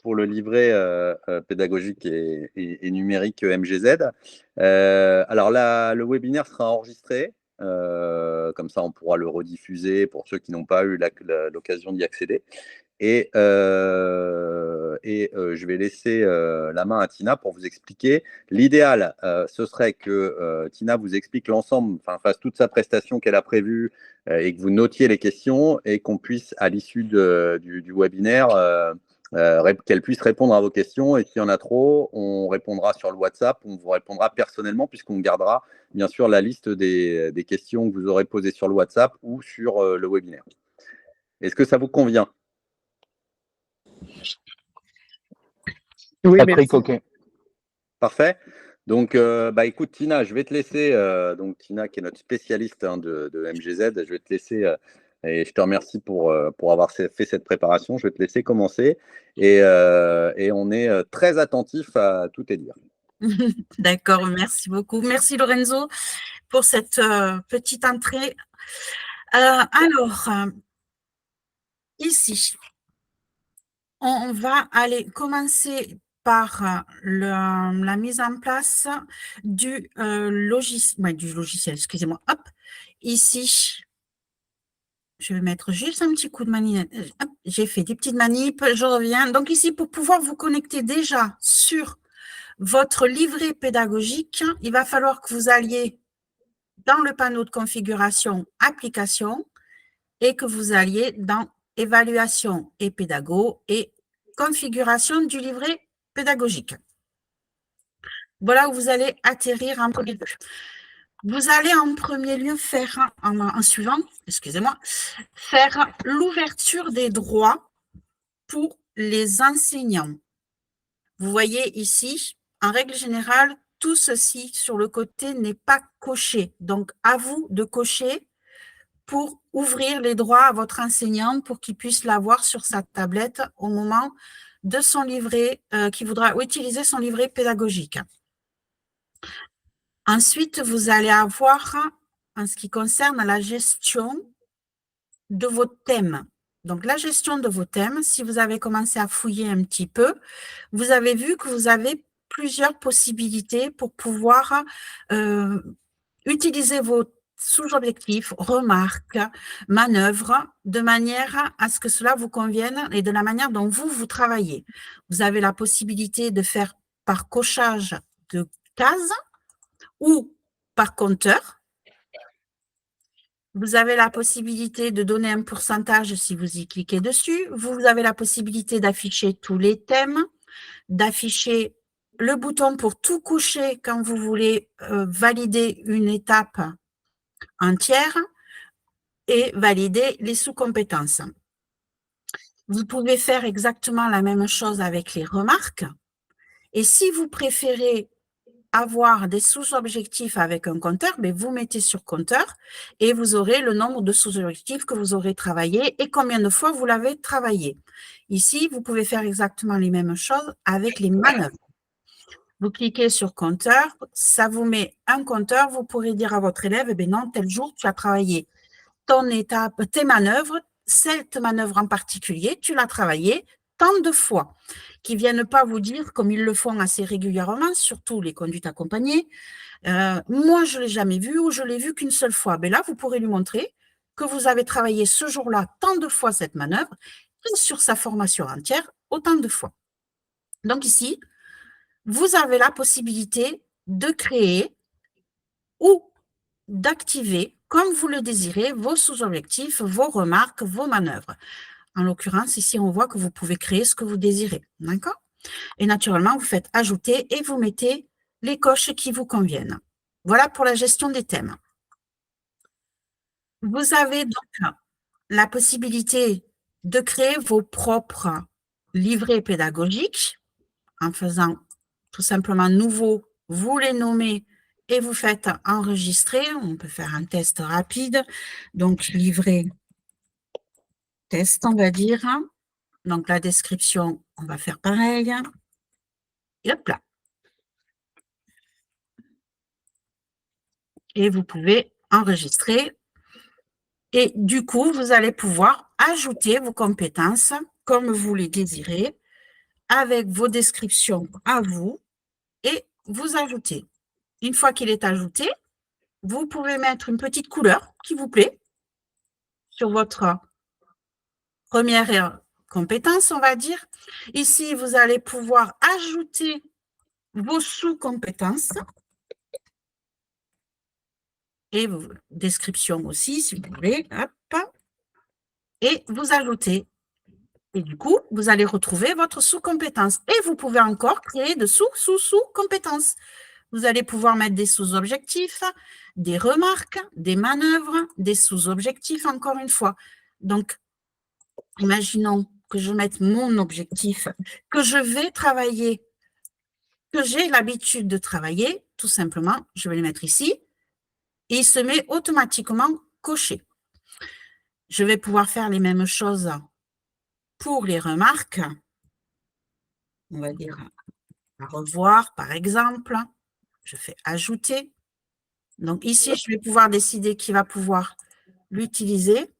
pour le livret pédagogique et numérique MGZ. Alors là, le webinaire sera enregistré. Comme ça, on pourra le rediffuser pour ceux qui n'ont pas eu l'occasion d'y accéder. Je vais laisser la main à Tina pour vous expliquer. L'idéal, ce serait que Tina vous explique l'ensemble, enfin fasse toute sa prestation qu'elle a prévue et que vous notiez les questions et qu'on puisse, à l'issue du webinaire, qu'elle puisse répondre à vos questions. Et s'il y en a trop, on répondra sur le WhatsApp, on vous répondra personnellement puisqu'on gardera bien sûr la liste des questions que vous aurez posées sur le WhatsApp ou sur le webinaire. Est-ce que ça vous convient ? Oui, merci. Okay. Parfait. Donc, écoute, Tina, je vais te laisser, donc Tina qui est notre spécialiste de MGZ, je vais te laisser, et je te remercie pour avoir fait cette préparation, je vais te laisser commencer, et on est très attentif à tout tes dires. D'accord, merci beaucoup. Merci Lorenzo pour cette petite entrée. Alors, ici, on va aller commencer par la mise en place du logiciel, excusez-moi. Hop, ici, je vais mettre juste un petit coup de manip. J'ai fait des petites manips, je reviens. Donc ici, pour pouvoir vous connecter déjà sur votre livret pédagogique, il va falloir que vous alliez dans le panneau de configuration application et que vous alliez dans évaluation et pédago et configuration du livret pédagogique. Voilà où vous allez atterrir en premier lieu. Vous allez en premier lieu faire, en suivant, excusez-moi, faire l'ouverture des droits pour les enseignants. Vous voyez ici, en règle générale, tout ceci sur le côté n'est pas coché. Donc, à vous de cocher pour ouvrir les droits à votre enseignant pour qu'il puisse l'avoir sur sa tablette au moment de son livret, qui voudra utiliser son livret pédagogique. Ensuite, vous allez avoir, en ce qui concerne la gestion de vos thèmes. Donc, la gestion de vos thèmes, si vous avez commencé à fouiller un petit peu, vous avez vu que vous avez plusieurs possibilités pour pouvoir utiliser vos sous-objectifs, remarques, manœuvres, de manière à ce que cela vous convienne et de la manière dont vous travaillez. Vous avez la possibilité de faire par cochage de cases ou par compteur. Vous avez la possibilité de donner un pourcentage si vous y cliquez dessus. Vous avez la possibilité d'afficher tous les thèmes, d'afficher le bouton pour tout cocher quand vous voulez valider une étape entière et valider les sous-compétences. Vous pouvez faire exactement la même chose avec les remarques. Et si vous préférez avoir des sous-objectifs avec un compteur, mais vous mettez sur compteur et vous aurez le nombre de sous-objectifs que vous aurez travaillé et combien de fois vous l'avez travaillé. Ici, vous pouvez faire exactement les mêmes choses avec les manœuvres. Vous cliquez sur compteur, ça vous met un compteur, vous pourrez dire à votre élève, eh bien non, tel jour, tu as travaillé ton étape, tes manœuvres, cette manœuvre en particulier, tu l'as travaillée tant de fois, qui ne viennent pas vous dire, comme ils le font assez régulièrement, surtout les conduites accompagnées, moi je ne l'ai jamais vu ou je l'ai vu qu'une seule fois. Mais là, vous pourrez lui montrer que vous avez travaillé ce jour-là tant de fois cette manœuvre, et sur sa formation entière, autant de fois. Donc ici, vous avez la possibilité de créer ou d'activer, comme vous le désirez, vos sous-objectifs, vos remarques, vos manœuvres. En l'occurrence, ici, on voit que vous pouvez créer ce que vous désirez. D'accord? Et naturellement, vous faites ajouter et vous mettez les coches qui vous conviennent. Voilà pour la gestion des thèmes. Vous avez donc la possibilité de créer vos propres livrets pédagogiques en faisant tout simplement nouveau, vous les nommez et vous faites enregistrer. On peut faire un test rapide. Donc, livret test, on va dire. Donc, la description, on va faire pareil. Et hop là. Et vous pouvez enregistrer. Et du coup, vous allez pouvoir ajouter vos compétences comme vous les désirez avec vos descriptions à vous et vous ajoutez. Une fois qu'il est ajouté, vous pouvez mettre une petite couleur qui vous plaît sur votre première compétence, on va dire. Ici, vous allez pouvoir ajouter vos sous-compétences et vos descriptions aussi, si vous voulez. Hop. Et vous ajoutez. Et du coup, vous allez retrouver votre sous-compétence. Et vous pouvez encore créer de sous-compétences. Vous allez pouvoir mettre des sous-objectifs, des remarques, des manœuvres, des sous-objectifs, encore une fois. Donc, imaginons que je mette mon objectif, que je vais travailler, que j'ai l'habitude de travailler, tout simplement, je vais le mettre ici, et il se met automatiquement coché. Je vais pouvoir faire les mêmes choses pour les remarques. On va dire à revoir, par exemple. Je fais ajouter. Donc ici, je vais pouvoir décider qui va pouvoir l'utiliser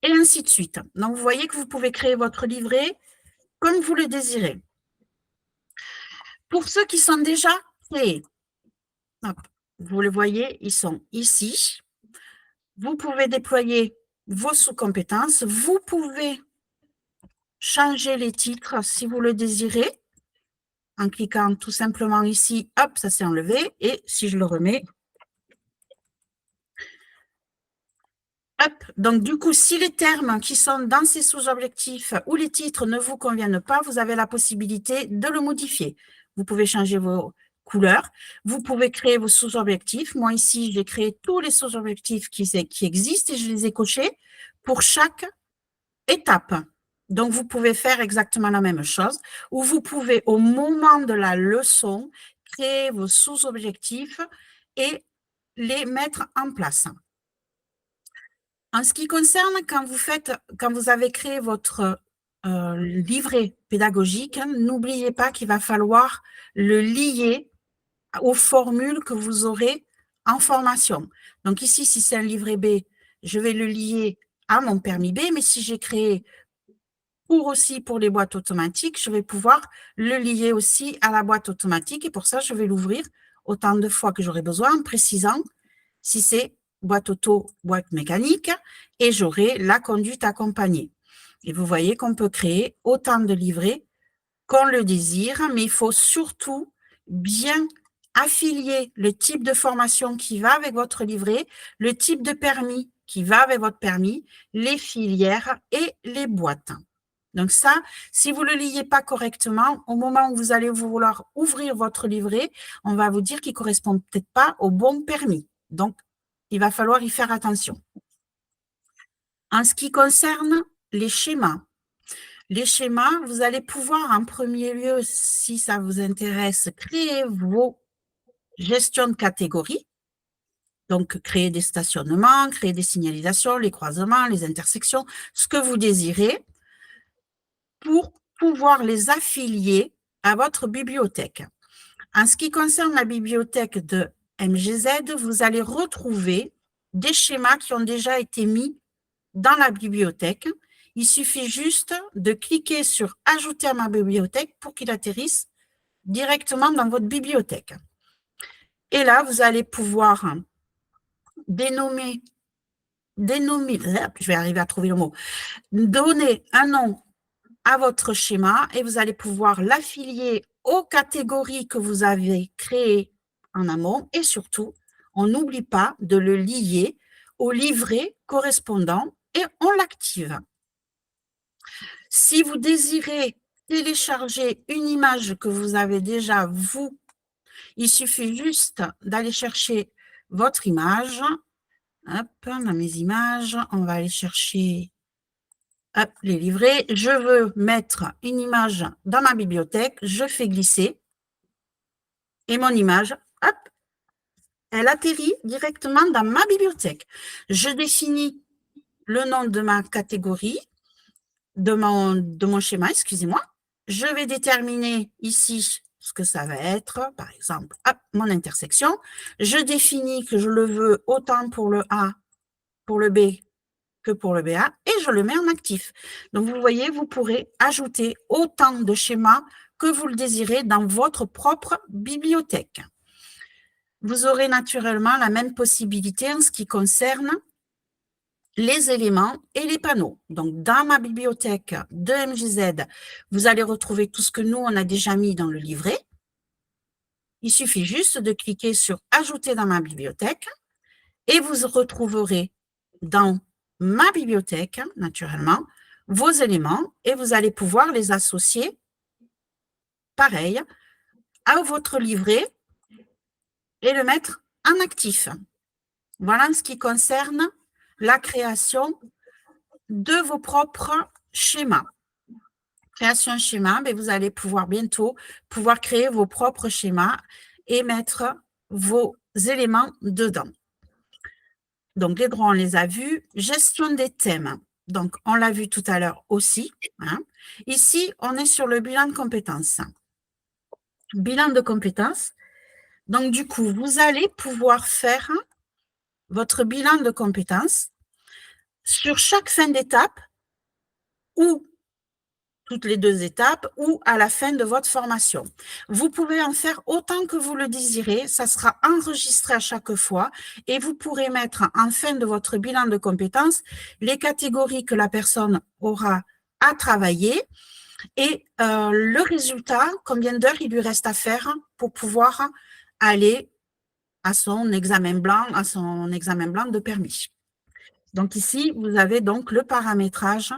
et ainsi de suite. Donc, vous voyez que vous pouvez créer votre livret comme vous le désirez. Pour ceux qui sont déjà créés, hop, vous le voyez, ils sont ici. Vous pouvez déployer vos sous-compétences. Vous pouvez changer les titres si vous le désirez en cliquant tout simplement ici. Hop, ça s'est enlevé. Et si je le remets, hop, donc du coup, si les termes qui sont dans ces sous-objectifs ou les titres ne vous conviennent pas, vous avez la possibilité de le modifier. Vous pouvez changer vos couleurs, vous pouvez créer vos sous-objectifs. Moi ici, j'ai créé tous les sous-objectifs qui existent et je les ai cochés pour chaque étape. Donc, vous pouvez faire exactement la même chose ou vous pouvez, au moment de la leçon, créer vos sous-objectifs et les mettre en place. En ce qui concerne quand vous avez créé votre livret pédagogique, n'oubliez pas qu'il va falloir le lier aux formules que vous aurez en formation. Donc ici, si c'est un livret B, je vais le lier à mon permis B, mais si j'ai créé pour les boîtes automatiques, je vais pouvoir le lier aussi à la boîte automatique et pour ça, je vais l'ouvrir autant de fois que j'aurai besoin en précisant si c'est boîte auto, boîte mécanique, et j'aurai la conduite accompagnée. Et vous voyez qu'on peut créer autant de livrets qu'on le désire, mais il faut surtout bien affilier le type de formation qui va avec votre livret, le type de permis qui va avec votre permis, les filières et les boîtes. Donc ça, si vous ne le liez pas correctement, au moment où vous allez vouloir ouvrir votre livret, on va vous dire qu'il ne correspond peut-être pas au bon permis. Donc, il va falloir y faire attention. En ce qui concerne les schémas, vous allez pouvoir en premier lieu, si ça vous intéresse, créer vos gestions de catégories. Donc, créer des stationnements, créer des signalisations, les croisements, les intersections, ce que vous désirez pour pouvoir les affilier à votre bibliothèque. En ce qui concerne la bibliothèque de MGZ, vous allez retrouver des schémas qui ont déjà été mis dans la bibliothèque. Il suffit juste de cliquer sur « Ajouter à ma bibliothèque » pour qu'il atterrisse directement dans votre bibliothèque. Et là, vous allez pouvoir dénommer, je vais arriver à trouver le mot, donner un nom à votre schéma et vous allez pouvoir l'affilier aux catégories que vous avez créées en amont et surtout, on n'oublie pas de le lier au livret correspondant et on l'active. Si vous désirez télécharger une image que vous avez déjà, il suffit juste d'aller chercher votre image. Hop, dans mes images, on va aller chercher les livrets. Je veux mettre une image dans ma bibliothèque, je fais glisser et mon image, hop, elle atterrit directement dans ma bibliothèque. Je définis le nom de ma catégorie, de mon schéma, excusez-moi. Je vais déterminer ici ce que ça va être, par exemple, hop, mon intersection. Je définis que je le veux autant pour le A, pour le B que pour le BA et je le mets en actif. Donc, vous voyez, vous pourrez ajouter autant de schémas que vous le désirez dans votre propre bibliothèque. Vous aurez naturellement la même possibilité en ce qui concerne les éléments et les panneaux. Donc, dans ma bibliothèque de MJZ, vous allez retrouver tout ce que nous, on a déjà mis dans le livret. Il suffit juste de cliquer sur « Ajouter dans ma bibliothèque » et vous retrouverez dans ma bibliothèque, naturellement, vos éléments et vous allez pouvoir les associer, pareil, à votre livret et le mettre en actif. Voilà en ce qui concerne la création de vos propres schémas. Création schéma, mais vous allez pouvoir bientôt créer vos propres schémas et mettre vos éléments dedans. Donc, les droits, on les a vus. Gestion des thèmes. Donc, on l'a vu tout à l'heure aussi. Hein. Ici, on est sur le bilan de compétences. Bilan de compétences. Donc, du coup, vous allez pouvoir faire votre bilan de compétences sur chaque fin d'étape ou toutes les 2 étapes ou à la fin de votre formation. Vous pouvez en faire autant que vous le désirez, ça sera enregistré à chaque fois et vous pourrez mettre en fin de votre bilan de compétences les catégories que la personne aura à travailler et le résultat, combien d'heures il lui reste à faire pour pouvoir aller à son examen blanc de permis. Donc ici, vous avez donc le paramétrage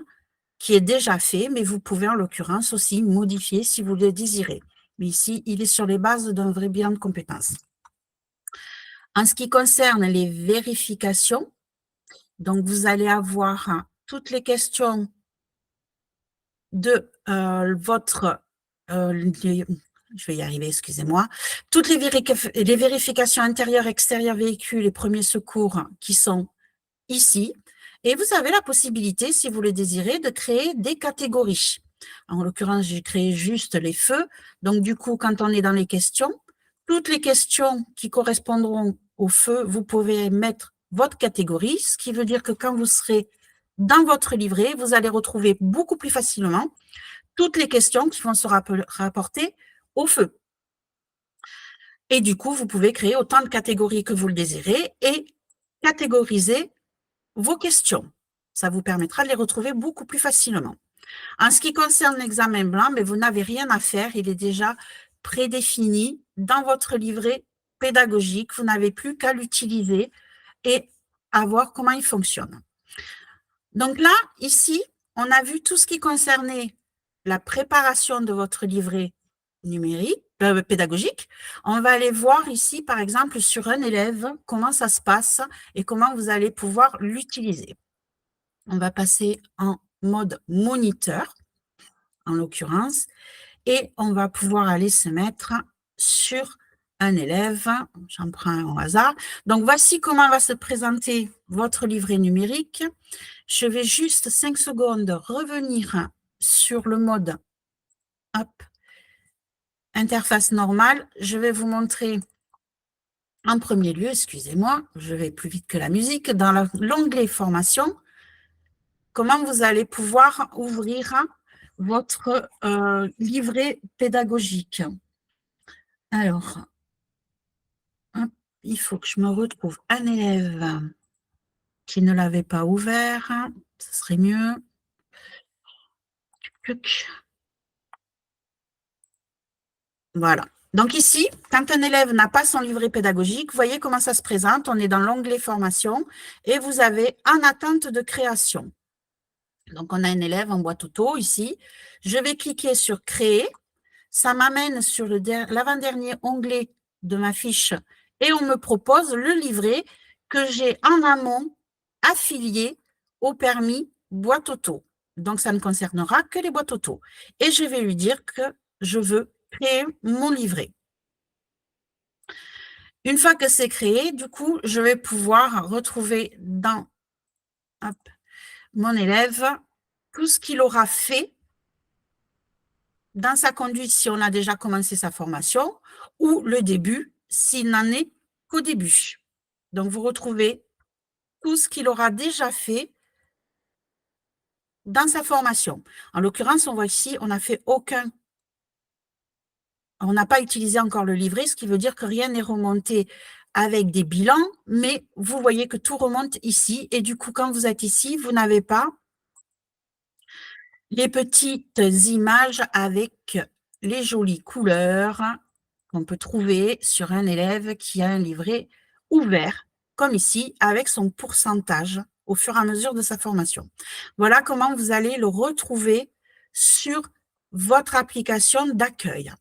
qui est déjà fait, mais vous pouvez en l'occurrence aussi modifier si vous le désirez. Mais ici, il est sur les bases d'un vrai bilan de compétences. En ce qui concerne les vérifications, donc vous allez avoir toutes les questions de votre... je vais y arriver, excusez-moi. Toutes les vérifications intérieures, extérieures, véhicules et premiers secours qui sont ici. Et vous avez la possibilité, si vous le désirez, de créer des catégories. En l'occurrence, j'ai créé juste les feux. Donc, du coup, quand on est dans les questions, toutes les questions qui correspondront au feu, vous pouvez mettre votre catégorie, ce qui veut dire que quand vous serez dans votre livret, vous allez retrouver beaucoup plus facilement toutes les questions qui vont se rapporter au feu. Et du coup, vous pouvez créer autant de catégories que vous le désirez et catégoriser vos questions. Ça vous permettra de les retrouver beaucoup plus facilement. En ce qui concerne l'examen blanc, mais vous n'avez rien à faire, il est déjà prédéfini dans votre livret pédagogique. Vous n'avez plus qu'à l'utiliser et à voir comment il fonctionne. Donc là, ici, on a vu tout ce qui concernait la préparation de votre livret numérique, pédagogique. On va aller voir ici, par exemple, sur un élève, comment ça se passe et comment vous allez pouvoir l'utiliser. On va passer en mode moniteur, en l'occurrence, et on va pouvoir aller se mettre sur un élève. J'en prends un au hasard. Donc, voici comment va se présenter votre livret numérique. Je vais juste 5 secondes revenir sur le mode interface normale. Je vais vous montrer en premier lieu, excusez-moi, je vais plus vite que la musique, dans l'onglet formation, comment vous allez pouvoir ouvrir votre livret pédagogique. Alors, il faut que je me retrouve un élève qui ne l'avait pas ouvert, ce serait mieux. Voilà. Donc ici, quand un élève n'a pas son livret pédagogique, vous voyez comment ça se présente. On est dans l'onglet formation et vous avez en attente de création. Donc, on a un élève en boîte auto ici. Je vais cliquer sur créer. Ça m'amène sur l'avant-dernier onglet de ma fiche et on me propose le livret que j'ai en amont affilié au permis boîte auto. Donc, ça ne concernera que les boîtes auto. Et je vais lui dire que je veux créer mon livret. Une fois que c'est créé, du coup, je vais pouvoir retrouver dans mon élève tout ce qu'il aura fait dans sa conduite si on a déjà commencé sa formation ou le début s'il n'en est qu'au début. Donc, vous retrouvez tout ce qu'il aura déjà fait dans sa formation. En l'occurrence, on voit ici, on n'a fait aucun, on n'a pas utilisé encore le livret, ce qui veut dire que rien n'est remonté avec des bilans, mais vous voyez que tout remonte ici. Et du coup, quand vous êtes ici, vous n'avez pas les petites images avec les jolies couleurs qu'on peut trouver sur un élève qui a un livret ouvert, comme ici, avec son pourcentage au fur et à mesure de sa formation. Voilà comment vous allez le retrouver sur votre application d'accueil.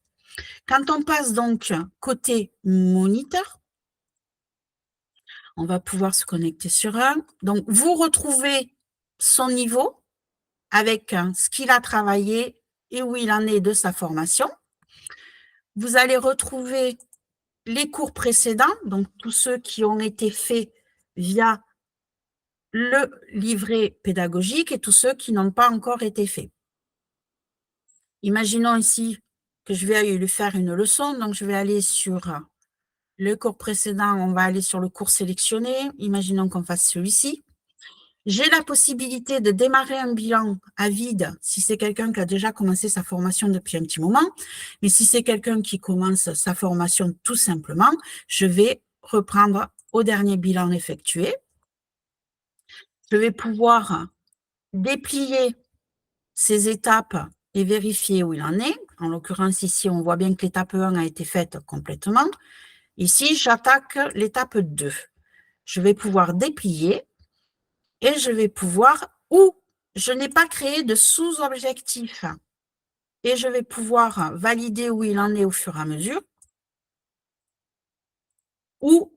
Quand on passe donc côté moniteur, on va pouvoir se connecter sur un. Donc, vous retrouvez son niveau avec ce qu'il a travaillé et où il en est de sa formation. Vous allez retrouver les cours précédents, donc tous ceux qui ont été faits via le livret pédagogique et tous ceux qui n'ont pas encore été faits. Imaginons ici que je vais lui faire une leçon, donc je vais aller sur le cours précédent, on va aller sur le cours sélectionné, imaginons qu'on fasse celui-ci. J'ai la possibilité de démarrer un bilan à vide si c'est quelqu'un qui a déjà commencé sa formation depuis un petit moment. Mais si c'est quelqu'un qui commence sa formation tout simplement, je vais reprendre au dernier bilan effectué. Je vais pouvoir déplier ces étapes et vérifier où il en est. En l'occurrence, ici, on voit bien que l'étape 1 a été faite complètement. Ici, j'attaque l'étape 2. Je vais pouvoir déplier. Et je vais pouvoir, ou je n'ai pas créé de sous-objectif, et je vais pouvoir valider où il en est au fur et à mesure, ou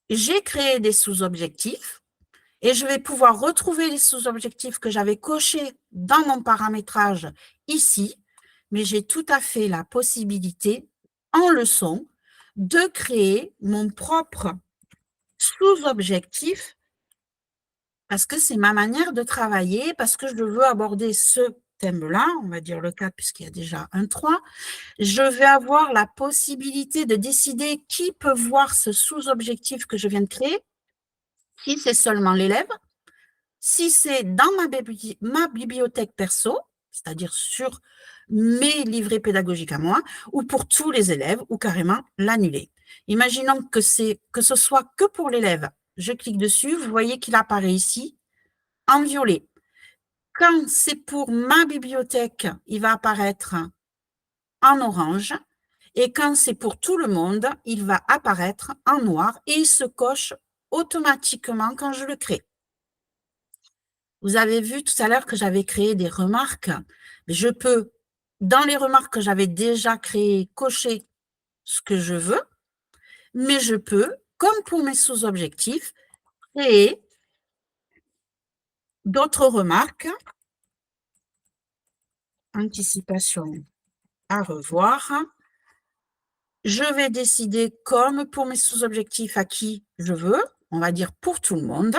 j'ai créé des sous-objectifs, et je vais pouvoir retrouver les sous-objectifs que j'avais cochés dans mon paramétrage ici, mais j'ai tout à fait la possibilité, en leçon, de créer mon propre sous-objectif parce que c'est ma manière de travailler, parce que je veux aborder ce thème-là, on va dire le 4 puisqu'il y a déjà un 3, je vais avoir la possibilité de décider qui peut voir ce sous-objectif que je viens de créer, si c'est seulement l'élève, si c'est dans ma bibliothèque perso, c'est-à-dire sur mes livrets pédagogiques à moi, ou pour tous les élèves, ou carrément l'annuler. Imaginons que ce soit que pour l'élève. Je clique dessus, vous voyez qu'il apparaît ici, en violet. Quand c'est pour ma bibliothèque, il va apparaître en orange. Et quand c'est pour tout le monde, il va apparaître en noir et il se coche automatiquement quand je le crée. Vous avez vu tout à l'heure que j'avais créé des remarques. Je peux, dans les remarques que j'avais déjà créées, cocher ce que je veux, mais je peux, comme pour mes sous-objectifs, créer d'autres remarques. Anticipation à revoir. Je vais décider, comme pour mes sous-objectifs à qui je veux, on va dire pour tout le monde,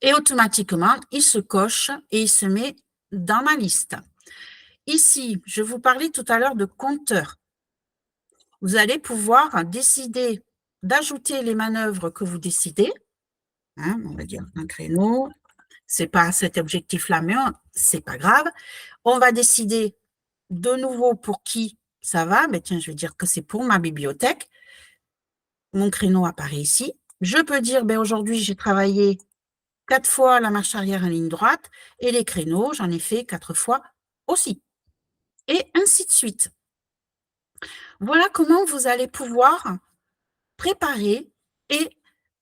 et automatiquement, il se coche et il se met dans ma liste. Ici, je vous parlais tout à l'heure de compteur. Vous allez pouvoir décider d'ajouter les manœuvres que vous décidez. Hein, on va dire un créneau. Ce n'est pas cet objectif-là, mais ce n'est pas grave. On va décider de nouveau pour qui ça va. Ben tiens, je vais dire que c'est pour ma bibliothèque. Mon créneau apparaît ici. Je peux dire, ben aujourd'hui, j'ai travaillé 4 fois la marche arrière en ligne droite et les créneaux, j'en ai fait 4 fois aussi. Et ainsi de suite. Voilà comment vous allez pouvoir préparer et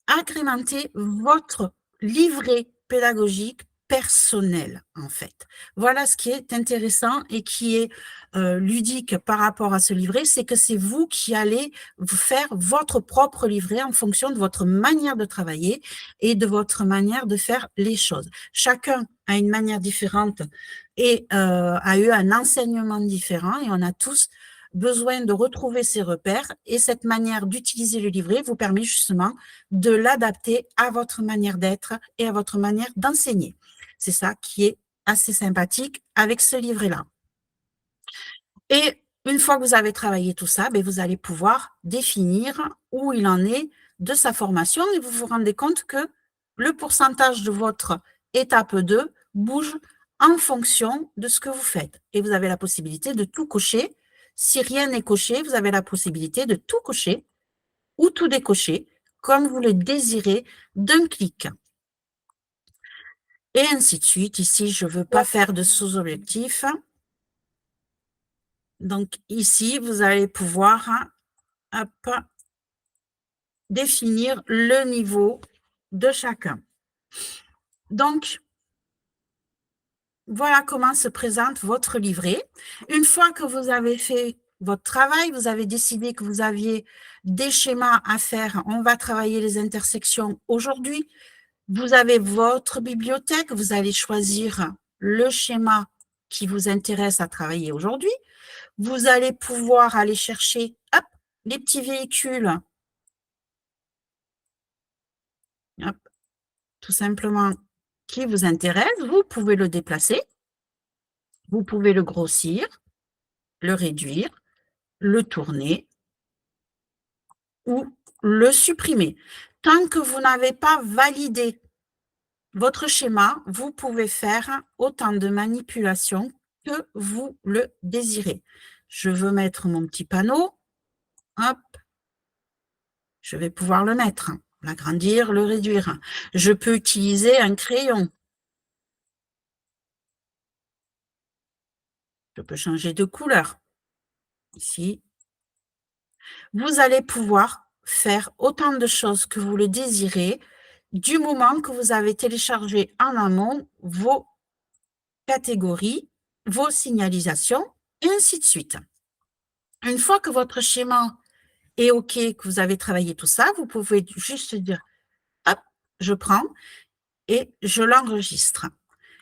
agrémenter votre livret pédagogique personnel, en fait. Voilà ce qui est intéressant et qui est ludique par rapport à ce livret, c'est que c'est vous qui allez vous faire votre propre livret en fonction de votre manière de travailler et de votre manière de faire les choses. Chacun a une manière différente et a eu un enseignement différent et on a tous besoin de retrouver ses repères et cette manière d'utiliser le livret vous permet justement de l'adapter à votre manière d'être et à votre manière d'enseigner. C'est ça qui est assez sympathique avec ce livret-là. Et une fois que vous avez travaillé tout ça, ben vous allez pouvoir définir où il en est de sa formation et vous vous rendez compte que le pourcentage de votre étape 2 bouge en fonction de ce que vous faites. Et vous avez la possibilité de tout cocher. Si rien n'est coché, vous avez la possibilité de tout cocher ou tout décocher, comme vous le désirez, d'un clic. Et ainsi de suite. Ici, je ne veux pas faire de sous-objectif. Donc, ici, vous allez pouvoir définir le niveau de chacun. Donc, voilà comment se présente votre livret. Une fois que vous avez fait votre travail, vous avez décidé que vous aviez des schémas à faire, on va travailler les intersections aujourd'hui. Vous avez votre bibliothèque, vous allez choisir le schéma qui vous intéresse à travailler aujourd'hui. Vous allez pouvoir aller chercher les petits véhicules, tout simplement, qui vous intéressent. Vous pouvez le déplacer, vous pouvez le grossir, le réduire, le tourner ou le supprimer. Tant que vous n'avez pas validé votre schéma, vous pouvez faire autant de manipulations que vous le désirez. Je veux mettre mon petit panneau. Hop. Je vais pouvoir le mettre, l'agrandir, le réduire. Je peux utiliser un crayon. Je peux changer de couleur. Ici. Vous allez pouvoir faire autant de choses que vous le désirez du moment que vous avez téléchargé en amont vos catégories, vos signalisations, et ainsi de suite. Une fois que votre schéma est OK, que vous avez travaillé tout ça, vous pouvez juste dire, hop, je prends et je l'enregistre.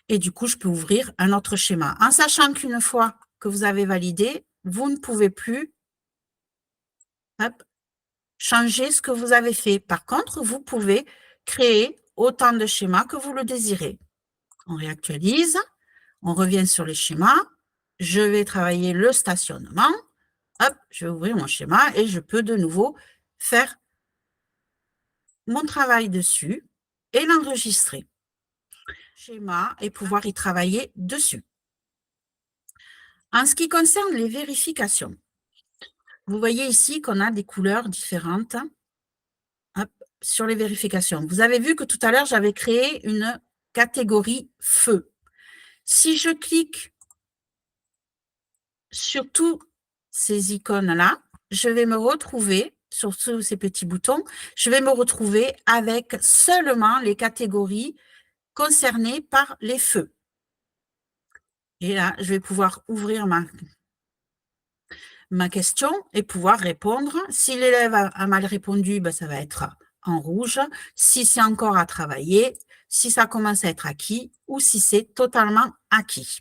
Et du coup, je peux ouvrir un autre schéma. En sachant qu'une fois que vous avez validé, vous ne pouvez plus changer ce que vous avez fait. Par contre, vous pouvez créer autant de schémas que vous le désirez. On réactualise, on revient sur les schémas. Je vais travailler le stationnement. Hop, je vais ouvrir mon schéma et je peux de nouveau faire mon travail dessus et l'enregistrer. Schéma et pouvoir y travailler dessus. En ce qui concerne les vérifications, vous voyez ici qu'on a des couleurs différentes sur les vérifications. Vous avez vu que tout à l'heure, j'avais créé une catégorie feu. Si je clique sur tous ces icônes-là, je vais me retrouver, sur tous ces petits boutons, je vais me retrouver avec seulement les catégories concernées par les feux. Et là, je vais pouvoir ouvrir ma question et pouvoir répondre. Si l'élève a mal répondu, ben, ça va être en rouge. Si c'est encore à travailler, si ça commence à être acquis ou si c'est totalement acquis.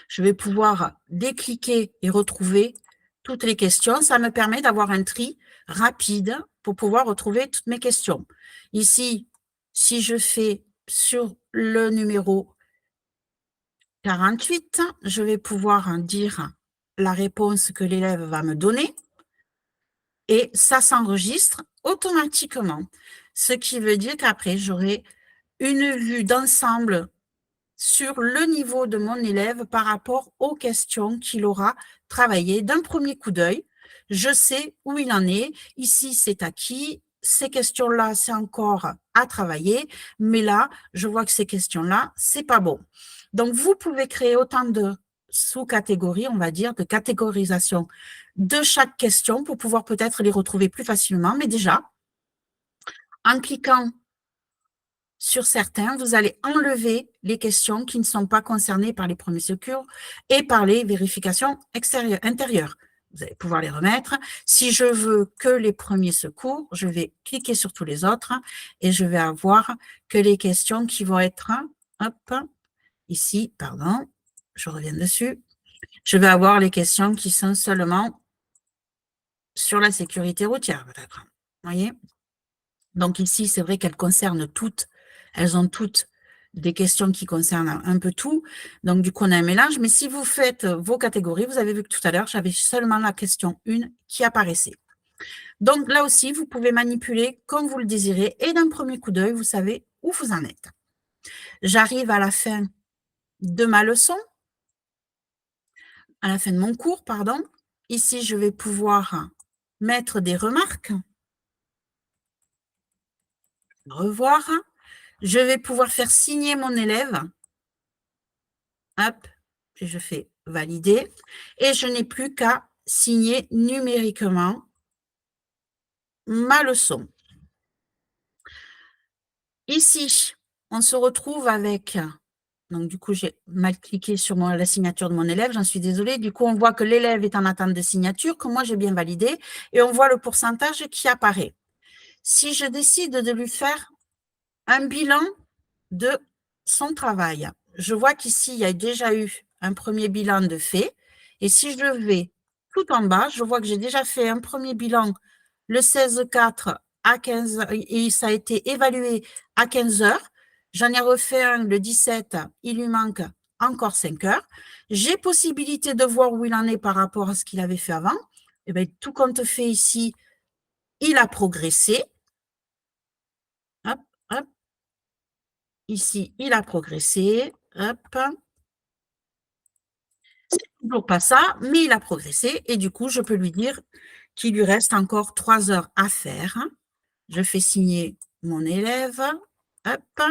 Je vais pouvoir décliquer et retrouver toutes les questions. Ça me permet d'avoir un tri rapide pour pouvoir retrouver toutes mes questions. Ici, si je fais sur le numéro 48, je vais pouvoir dire la réponse que l'élève va me donner et ça s'enregistre automatiquement. Ce qui veut dire qu'après, j'aurai une vue d'ensemble sur le niveau de mon élève par rapport aux questions qu'il aura travaillées. D'un premier coup d'œil, je sais où il en est. Ici, c'est acquis. Ces questions-là, c'est encore à travailler. Mais là, je vois que ces questions-là, c'est pas bon. Donc, vous pouvez créer autant de sous-catégories, on va dire, de catégorisation de chaque question pour pouvoir peut-être les retrouver plus facilement. Mais déjà, en cliquant sur certains, vous allez enlever les questions qui ne sont pas concernées par les premiers secours et par les vérifications intérieures. Vous allez pouvoir les remettre. Si je veux que les premiers secours, je vais cliquer sur tous les autres et je vais avoir que les questions qui vont être, hop, ici, pardon, je reviens dessus. Je vais avoir les questions qui sont seulement sur la sécurité routière, peut-être. Vous voyez? Donc ici, c'est vrai qu'elles concernent toutes. Elles ont toutes des questions qui concernent un peu tout. Donc, du coup, on a un mélange. Mais si vous faites vos catégories, vous avez vu que tout à l'heure, j'avais seulement la question 1 qui apparaissait. Donc, là aussi, vous pouvez manipuler comme vous le désirez. Et d'un premier coup d'œil, vous savez où vous en êtes. J'arrive à la fin de ma leçon, à la fin de mon cours, pardon. Ici, je vais pouvoir mettre des remarques. Revoir. Je vais pouvoir faire signer mon élève. Hop, puis je fais valider. Et je n'ai plus qu'à signer numériquement ma leçon. Ici, on se retrouve avec, donc du coup, j'ai mal cliqué sur la signature de mon élève, j'en suis désolée. Du coup, on voit que l'élève est en attente de signature, que moi, j'ai bien validé, et on voit le pourcentage qui apparaît. Si je décide de lui faire un bilan de son travail, je vois qu'ici, il y a déjà eu un premier bilan de fait, et si je vais tout en bas, je vois que j'ai déjà fait un premier bilan le 16-4 à 15 et ça a été évalué à 15 heures. J'en ai refait un le 17, il lui manque encore 5 heures. J'ai possibilité de voir où il en est par rapport à ce qu'il avait fait avant. Et bien, tout compte fait ici, il a progressé. Hop, hop. Ici, il a progressé. Hop. C'est toujours pas ça, mais il a progressé. Et du coup, je peux lui dire qu'il lui reste encore 3 heures à faire. Je fais signer mon élève. Hop.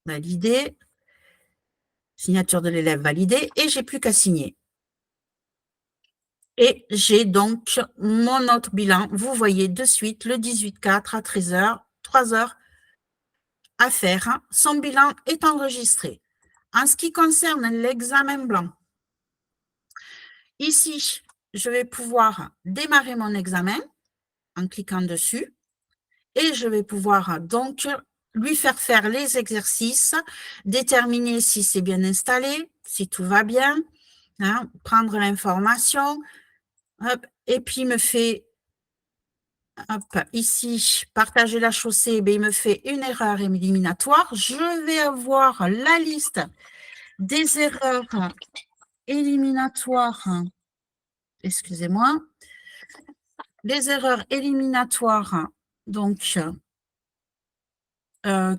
Validé. Signature de l'élève validée. Et j'ai plus qu'à signer. Et j'ai donc mon autre bilan. Vous voyez de suite le 18-4 à 13 heures, 3 heures à faire. Son bilan est enregistré. En ce qui concerne l'examen blanc, ici, je vais pouvoir démarrer mon examen en cliquant dessus et je vais pouvoir donc lui faire les exercices, déterminer si c'est bien installé, si tout va bien, hein, prendre l'information, et puis il me fait, ici, partager la chaussée, il me fait une erreur éliminatoire. Je vais avoir la liste des erreurs éliminatoires, excusez-moi, les erreurs éliminatoires, donc,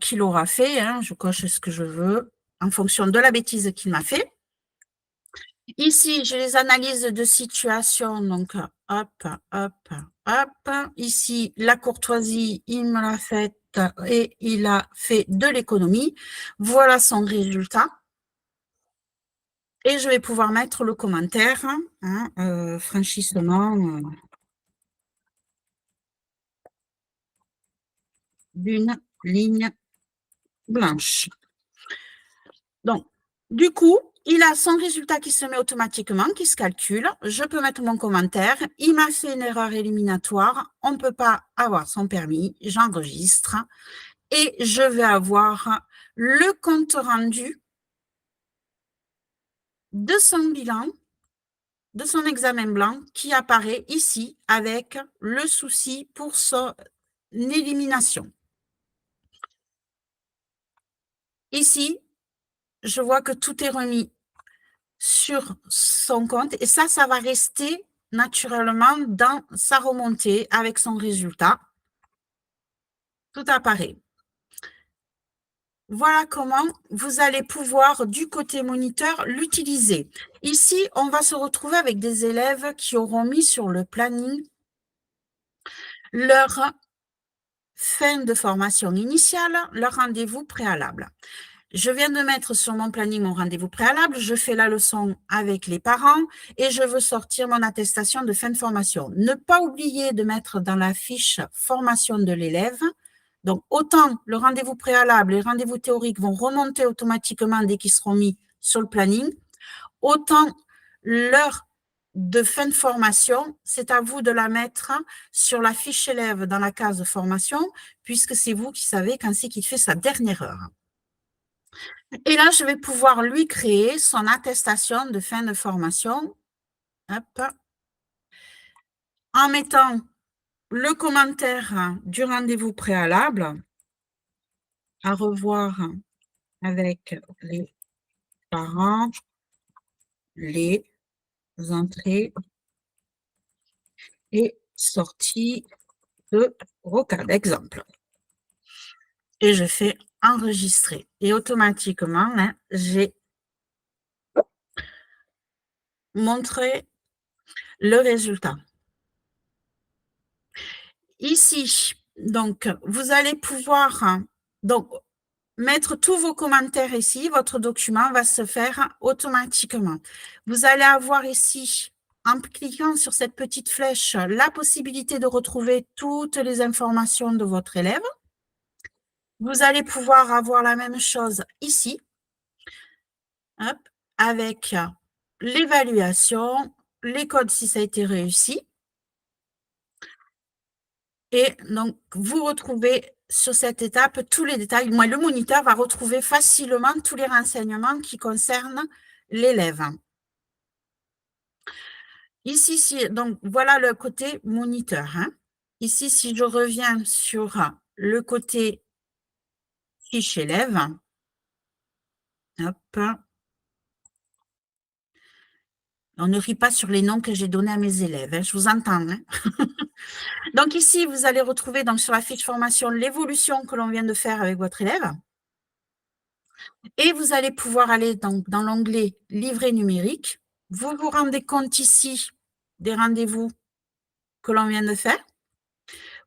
qu'il aura fait, hein, je coche ce que je veux, en fonction de la bêtise qu'il m'a fait. Ici, j'ai les analyses de situation, donc hop, hop, hop. Ici, la courtoisie, il me l'a faite et il a fait de l'économie. Voilà son résultat. Et je vais pouvoir mettre le commentaire, hein, franchissement d'une ligne blanche. Donc, du coup, il a son résultat qui se met automatiquement, qui se calcule. Je peux mettre mon commentaire. Il m'a fait une erreur éliminatoire. On ne peut pas avoir son permis. J'enregistre. Et je vais avoir le compte rendu de son bilan, de son examen blanc qui apparaît ici avec le souci pour son élimination. Ici, je vois que tout est remis sur son compte et ça va rester naturellement dans sa remontée avec son résultat. Tout apparaît. Voilà comment vous allez pouvoir, du côté moniteur, l'utiliser. Ici, on va se retrouver avec des élèves qui auront mis sur le planning leur fin de formation initiale, leur rendez-vous préalable. Je viens de mettre sur mon planning mon rendez-vous préalable, je fais la leçon avec les parents et je veux sortir mon attestation de fin de formation. Ne pas oublier de mettre dans la fiche formation de l'élève. Donc, autant le rendez-vous préalable et le rendez-vous théorique vont remonter automatiquement dès qu'ils seront mis sur le planning, autant l'heure de fin de formation, c'est à vous de la mettre sur la fiche élève dans la case de formation, puisque c'est vous qui savez quand c'est qu'il fait sa dernière heure. Et là, je vais pouvoir lui créer son attestation de fin de formation. Hop. En mettant le commentaire du rendez-vous préalable à revoir avec les parents, les entrées et sorties de rocade, exemple. Et je fais enregistrer. Et automatiquement, hein, j'ai montré le résultat. Ici, donc, vous allez pouvoir donc, mettre tous vos commentaires ici. Votre document va se faire automatiquement. Vous allez avoir ici, en cliquant sur cette petite flèche, la possibilité de retrouver toutes les informations de votre élève. Vous allez pouvoir avoir la même chose ici, hop, avec l'évaluation, les codes si ça a été réussi. Et donc, vous retrouvez sur cette étape tous les détails. Moi, le moniteur va retrouver facilement tous les renseignements qui concernent l'élève. Ici, donc, voilà le côté moniteur. Hein. Ici, si je reviens sur le côté fiche élève, hop, on ne rit pas sur les noms que j'ai donnés à mes élèves, hein, je vous entends. Hein. Donc ici, vous allez retrouver donc, sur la fiche formation l'évolution que l'on vient de faire avec votre élève. Et vous allez pouvoir aller donc, dans l'onglet « Livret numérique ». Vous vous rendez compte ici des rendez-vous que l'on vient de faire.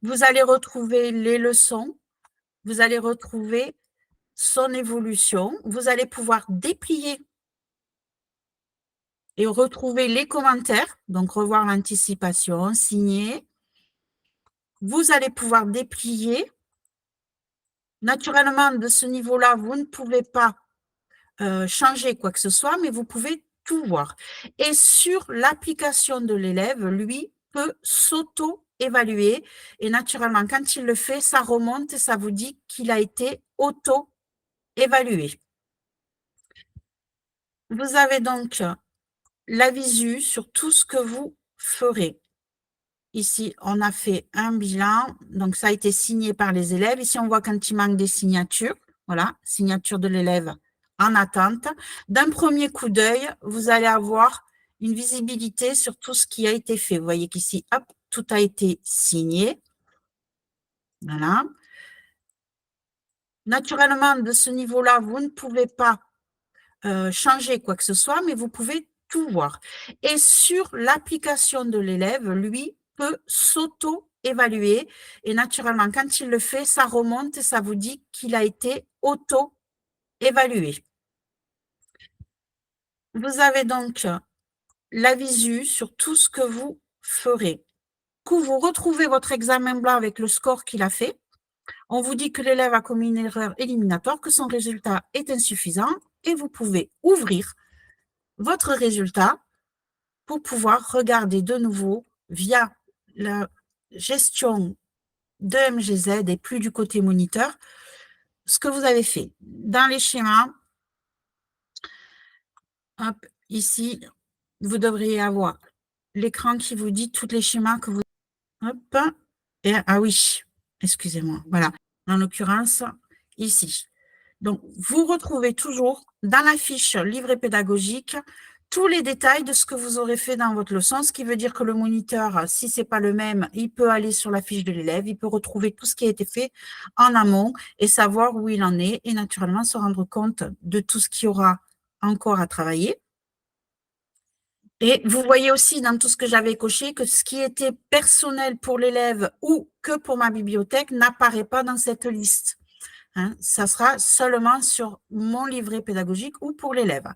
Vous allez retrouver les leçons. Vous allez retrouver son évolution. Vous allez pouvoir déplier et retrouver les commentaires, donc revoir l'anticipation, signer. Vous allez pouvoir déplier. Naturellement, de ce niveau-là, vous ne pouvez pas changer quoi que ce soit, mais vous pouvez tout voir. Et sur l'application de l'élève, lui peut s'auto-évaluer. Et naturellement, quand il le fait, ça remonte et ça vous dit qu'il a été auto-évalué. Vous avez donc la visu sur tout ce que vous ferez. Ici, on a fait un bilan, donc ça a été signé par les élèves. Ici, on voit quand il manque des signatures. Voilà, signature de l'élève en attente. D'un premier coup d'œil, vous allez avoir une visibilité sur tout ce qui a été fait. Vous voyez qu'ici, hop, tout a été signé. Voilà. Naturellement, de ce niveau-là, vous ne pouvez pas changer quoi que ce soit, mais vous pouvez tout voir. Et sur l'application de l'élève, lui peut s'auto-évaluer. Et naturellement, quand il le fait, ça remonte et ça vous dit qu'il a été auto-évalué. Vous avez donc la visu sur tout ce que vous ferez. Du coup, vous retrouvez votre examen blanc avec le score qu'il a fait. On vous dit que l'élève a commis une erreur éliminatoire, que son résultat est insuffisant et vous pouvez ouvrir votre résultat pour pouvoir regarder de nouveau via la gestion de MGZ et plus du côté moniteur, ce que vous avez fait. Dans les schémas, hop, ici, vous devriez avoir l'écran qui vous dit tous les schémas que vous... Hop, et, ah oui, excusez-moi, voilà. En l'occurrence, ici. Donc, vous retrouvez toujours dans la fiche livret pédagogique tous les détails de ce que vous aurez fait dans votre leçon, ce qui veut dire que le moniteur, si ce n'est pas le même, il peut aller sur la fiche de l'élève, il peut retrouver tout ce qui a été fait en amont et savoir où il en est et naturellement se rendre compte de tout ce qu'il y aura encore à travailler. Et vous voyez aussi dans tout ce que j'avais coché que ce qui était personnel pour l'élève ou que pour ma bibliothèque n'apparaît pas dans cette liste. Hein, ça sera seulement sur mon livret pédagogique ou pour l'élève.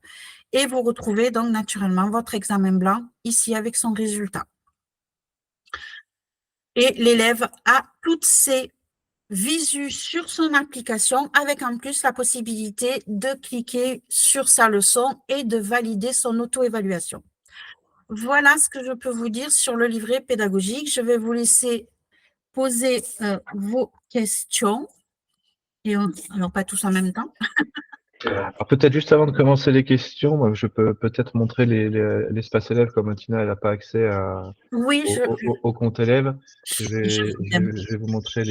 Et vous retrouvez donc naturellement votre examen blanc ici avec son résultat. Et l'élève a toutes ses visus sur son application avec en plus la possibilité de cliquer sur sa leçon et de valider son auto-évaluation. Voilà ce que je peux vous dire sur le livret pédagogique. Je vais vous laisser poser vos questions. Et alors, pas tous en même temps. Alors peut-être juste avant de commencer les questions, moi, je peux peut-être montrer l'espace élève comme Tina n'a pas accès Oui, au compte élève. Je vais vous montrer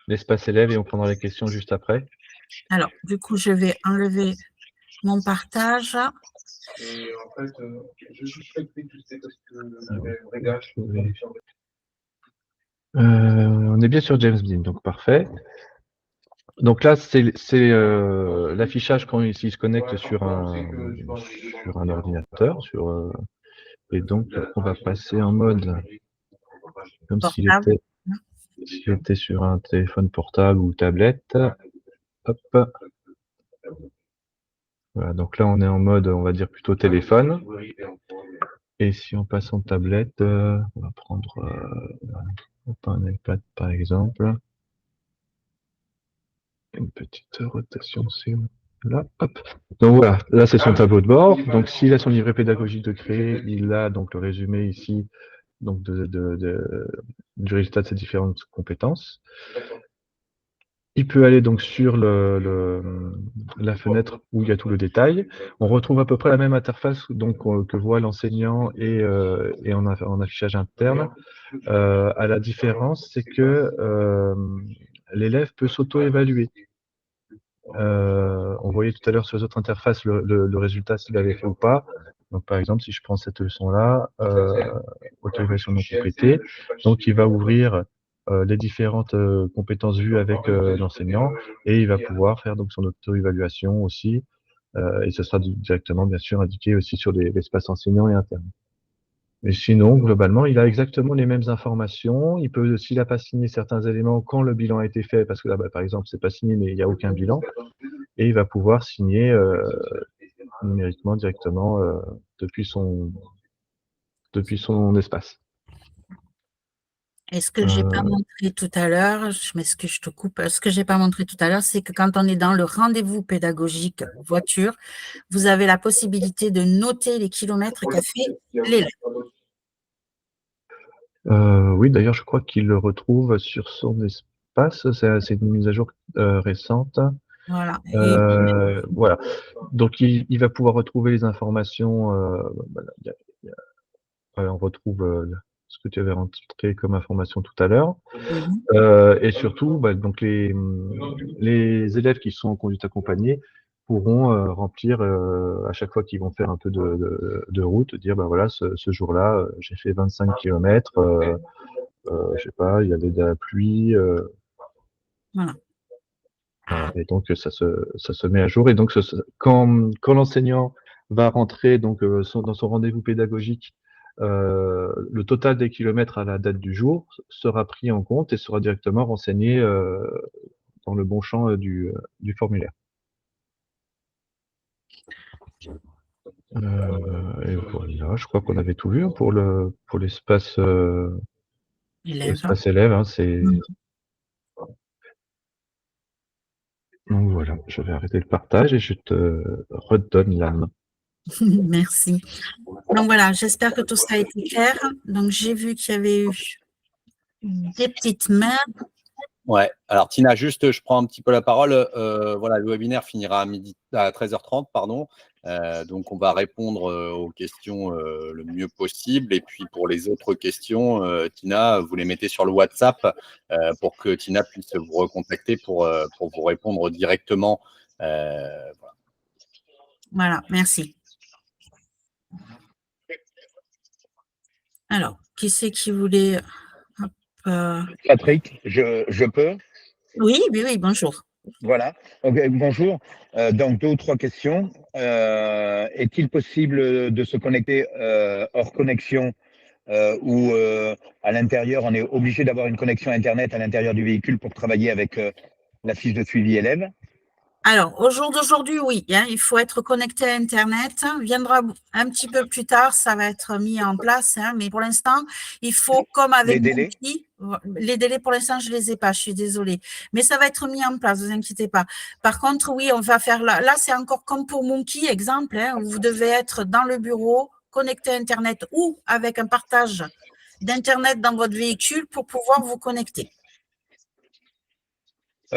l'espace élève et on prendra les questions juste après. Alors, du coup, je vais enlever mon partage. Et en fait, je suspectais que c'était parce que j'avais un réglage. On est bien sur James Dean, donc parfait. Donc là, c'est l'affichage quand il se connecte sur un ordinateur, et donc on va passer en mode comme s'il Portable. était sur un téléphone portable ou tablette. Hop. Voilà, donc là on est en mode, on va dire plutôt téléphone. Et si on passe en tablette, on va prendre un iPad par exemple. Une petite rotation, c'est là, hop. Donc voilà, là c'est son tableau de bord. Donc s'il a son livret pédagogique de créer, il a donc le résumé ici donc du résultat de ses différentes compétences. Il peut aller donc sur la fenêtre où il y a tout le détail. On retrouve à peu près la même interface donc que voit l'enseignant et en affichage interne. À la différence, c'est que l'élève peut s'auto-évaluer. On voyait tout à l'heure sur les autres interfaces le résultat s'il avait fait ou pas. Donc par exemple, si je prends cette leçon-là, auto-évaluation non complétée, donc il va ouvrir les différentes compétences vues avec l'enseignant et il va pouvoir faire donc son auto-évaluation aussi. Et ce sera directement bien sûr indiqué aussi sur l'espace enseignant et interne. Mais sinon, globalement, il a exactement les mêmes informations. Il peut, s'il n'a pas signé certains éléments quand le bilan a été fait, parce que là, par exemple, c'est pas signé, mais il n'y a aucun bilan, et il va pouvoir signer numériquement directement depuis son espace. Et ce que j'ai pas montré tout à l'heure, je m'excuse, je te coupe. Ce que j'ai pas montré tout à l'heure, c'est que quand on est dans le rendez-vous pédagogique voiture, vous avez la possibilité de noter les kilomètres qu'a fait l'élève. Oui, d'ailleurs, je crois qu'il le retrouve sur son espace. C'est une mise à jour récente. Voilà. Voilà. Donc, il va pouvoir retrouver les informations. On retrouve ce que tu avais rentré comme information tout à l'heure. Et surtout, donc les élèves qui sont en conduite accompagnée pourront remplir à chaque fois qu'ils vont faire un peu de route, dire voilà, ce jour-là, j'ai fait 25 km, je sais pas, il y avait de la pluie. Voilà. Voilà. Et donc ça se met à jour. Et donc quand l'enseignant va rentrer donc dans son rendez-vous pédagogique, le total des kilomètres à la date du jour sera pris en compte et sera directement renseigné dans le bon champ du formulaire. Et voilà, je crois qu'on avait tout vu pour l'espace élève. Hein, Donc voilà, je vais arrêter le partage et je te redonne la main. Merci. Donc voilà, j'espère que tout ça a été clair. Donc j'ai vu qu'il y avait eu des petites mains. Ouais, alors Tina, juste, je prends un petit peu la parole. Voilà, le webinaire finira à 13h30, pardon. Donc, on va répondre aux questions le mieux possible. Et puis, pour les autres questions, Tina, vous les mettez sur le WhatsApp pour que Tina puisse vous recontacter pour vous répondre directement. Voilà, merci. Alors, qui c'est qui voulait… Patrick, je peux? Oui, bonjour. Voilà. Okay, bonjour. Donc, 2 ou 3 questions. Est-il possible de se connecter hors connexion ou à l'intérieur, on est obligé d'avoir une connexion Internet à l'intérieur du véhicule pour travailler avec la fiche de suivi élève? Alors, au jour d'aujourd'hui, oui, hein, il faut être connecté à Internet. Viendra un petit peu plus tard, ça va être mis en place, hein, mais pour l'instant, il faut, comme avec les délais, les délais pour l'instant, je ne les ai pas, je suis désolée. Mais ça va être mis en place, ne vous inquiétez pas. Par contre, oui, on va faire là c'est encore comme pour Monkey, exemple, hein, où vous devez être dans le bureau, connecté à Internet ou avec un partage d'Internet dans votre véhicule pour pouvoir vous connecter.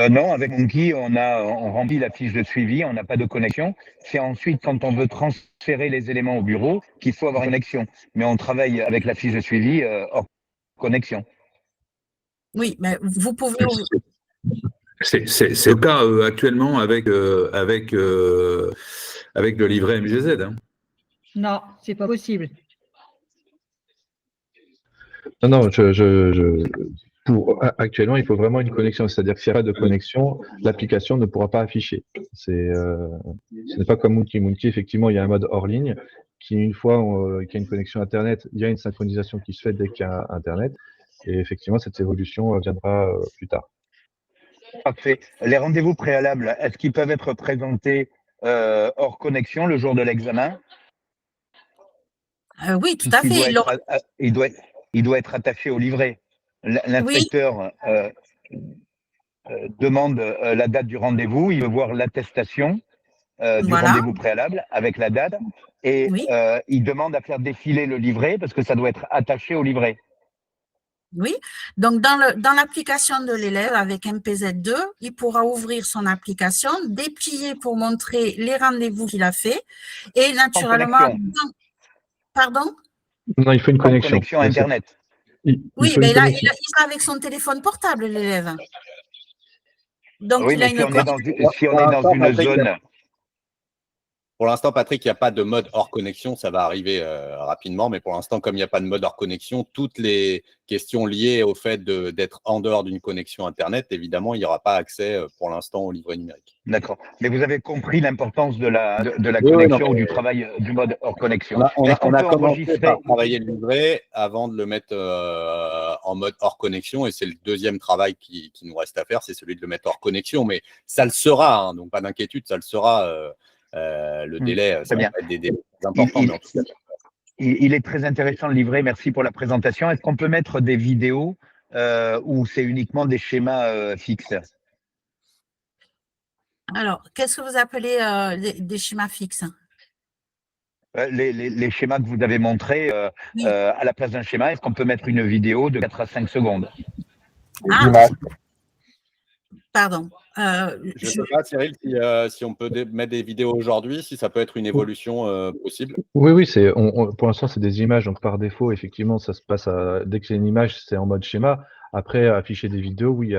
non, avec Monkey, on remplit la fiche de suivi, on n'a pas de connexion. C'est ensuite, quand on veut transférer les éléments au bureau, qu'il faut avoir une connexion. Mais on travaille avec la fiche de suivi hors connexion. Oui, mais vous pouvez… C'est le cas actuellement avec le livret MGZ. Hein. Non, c'est pas possible. Non, Actuellement, il faut vraiment une connexion. C'est-à-dire que s'il n'y a pas de connexion, l'application ne pourra pas afficher. Ce n'est pas comme Moonty. Moonty, effectivement, il y a un mode hors ligne qui, une fois qu'il y a une connexion Internet, il y a une synchronisation qui se fait dès qu'il y a Internet. Et effectivement, cette évolution viendra plus tard. Parfait. Les rendez-vous préalables, est-ce qu'ils peuvent être présentés hors connexion le jour de l'examen? Oui, tout à fait. Il doit être attaché au livret. L'inspecteur demande la date du rendez-vous, il veut voir l'attestation du Voilà. rendez-vous préalable avec la date et Oui. il demande à faire défiler le livret parce que ça doit être attaché au livret. Oui, donc dans l'application de l'élève avec MPZ2, il pourra ouvrir son application, déplier pour montrer les rendez-vous qu'il a fait et naturellement… Pardon? Non, il faut une connexion. Connexion Internet. Oui, mais là, il sera avec son téléphone portable, l'élève. Donc, oui, il a mais une si on est dans une zone… Pour l'instant, Patrick, il n'y a pas de mode hors connexion. Ça va arriver rapidement. Mais pour l'instant, comme il n'y a pas de mode hors connexion, toutes les questions liées au fait d'être en dehors d'une connexion Internet, évidemment, il n'y aura pas accès pour l'instant au livret numérique. D'accord. Mais vous avez compris l'importance de la connexion ou du travail du mode hors connexion. On a commencé par travailler le livret avant de le mettre en mode hors connexion. Et c'est le deuxième travail qui nous reste à faire, c'est celui de le mettre hors connexion. Mais ça le sera, hein, donc pas d'inquiétude, ça le sera. Le délai, ça va être des délais importants. Il est très intéressant le livret. Merci pour la présentation. Est-ce qu'on peut mettre des vidéos ou c'est uniquement des schémas fixes? Alors, qu'est-ce que vous appelez des schémas fixes? Les schémas que vous avez montrés, Oui. à la place d'un schéma, est-ce qu'on peut mettre une vidéo de 4 à 5 secondes? Pardon. Je ne sais pas, Cyril, si on peut mettre des vidéos aujourd'hui, si ça peut être une évolution possible. Oui, pour l'instant, c'est des images. Donc, par défaut, effectivement, ça se passe dès que c'est une image, c'est en mode schéma. Après, afficher des vidéos, oui,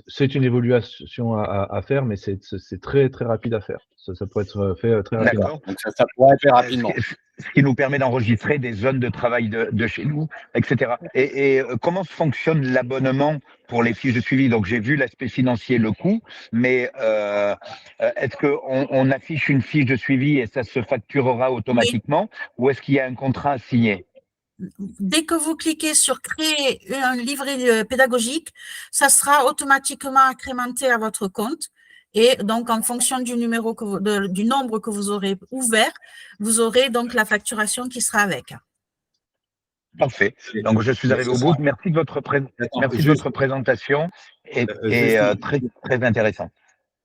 c'est une évaluation à faire, mais c'est très, très rapide à faire. Ça pourrait être fait très rapidement. Donc, ça pourrait être fait rapidement. Ce qui nous permet d'enregistrer des zones de travail de chez nous, etc. Et comment fonctionne l'abonnement pour les fiches de suivi? Donc, j'ai vu l'aspect financier, le coût, mais est-ce qu'on affiche une fiche de suivi et ça se facturera automatiquement, ou est-ce qu'il y a un contrat à signer? Dès que vous cliquez sur créer un livret pédagogique, ça sera automatiquement incrémenté à votre compte. Et donc, en fonction du nombre que vous aurez ouvert, vous aurez donc la facturation qui sera avec. Parfait. Donc, je suis arrivé au bout. Merci de votre présentation et très, très intéressant.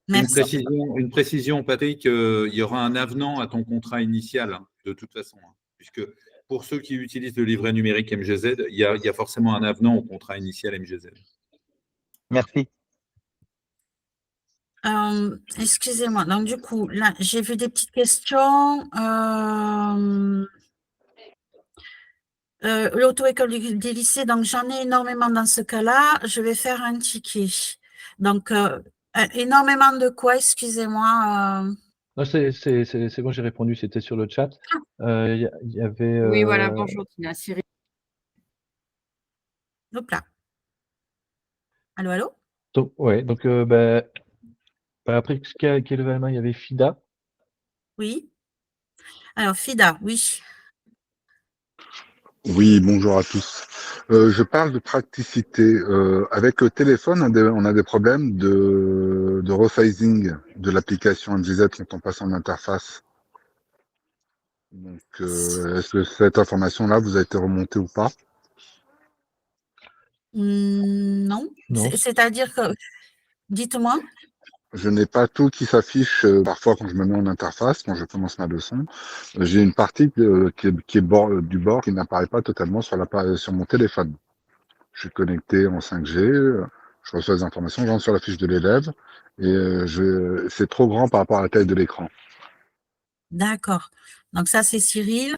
Merci. Une précision, Patrick, il y aura un avenant à ton contrat initial, hein, de toute façon, hein, puisque pour ceux qui utilisent le livret numérique MGZ, il y a forcément un avenant au contrat initial MGZ. Merci. Excusez-moi, donc du coup, là, j'ai vu des petites questions. L'auto-école des lycées, donc j'en ai énormément dans ce cas-là. Je vais faire un ticket. Donc, énormément de quoi, excusez-moi Non, c'est bon, j'ai répondu, c'était sur le chat. Il y avait… Oui, voilà, bonjour Tina, Cyril. Hop là. Allô, allô? Donc, ouais, donc après, quel événement? Il y avait FIDA. Oui. Alors, FIDA, oui. Oui, bonjour à tous. Je parle de praticité. Avec le téléphone, on a des problèmes de resizing de l'application MGZ quand on passe en interface. Donc, est-ce que cette information-là vous a été remontée ou pas? Non. C'est-à-dire que… Dites-moi. Je n'ai pas tout qui s'affiche parfois quand je me mets en interface, quand je commence ma leçon. J'ai une partie qui est du bord qui n'apparaît pas totalement sur mon téléphone. Je suis connecté en 5G, je reçois des informations, je rentre sur la fiche de l'élève et c'est trop grand par rapport à la taille de l'écran. D'accord. Donc ça, c'est Cyril.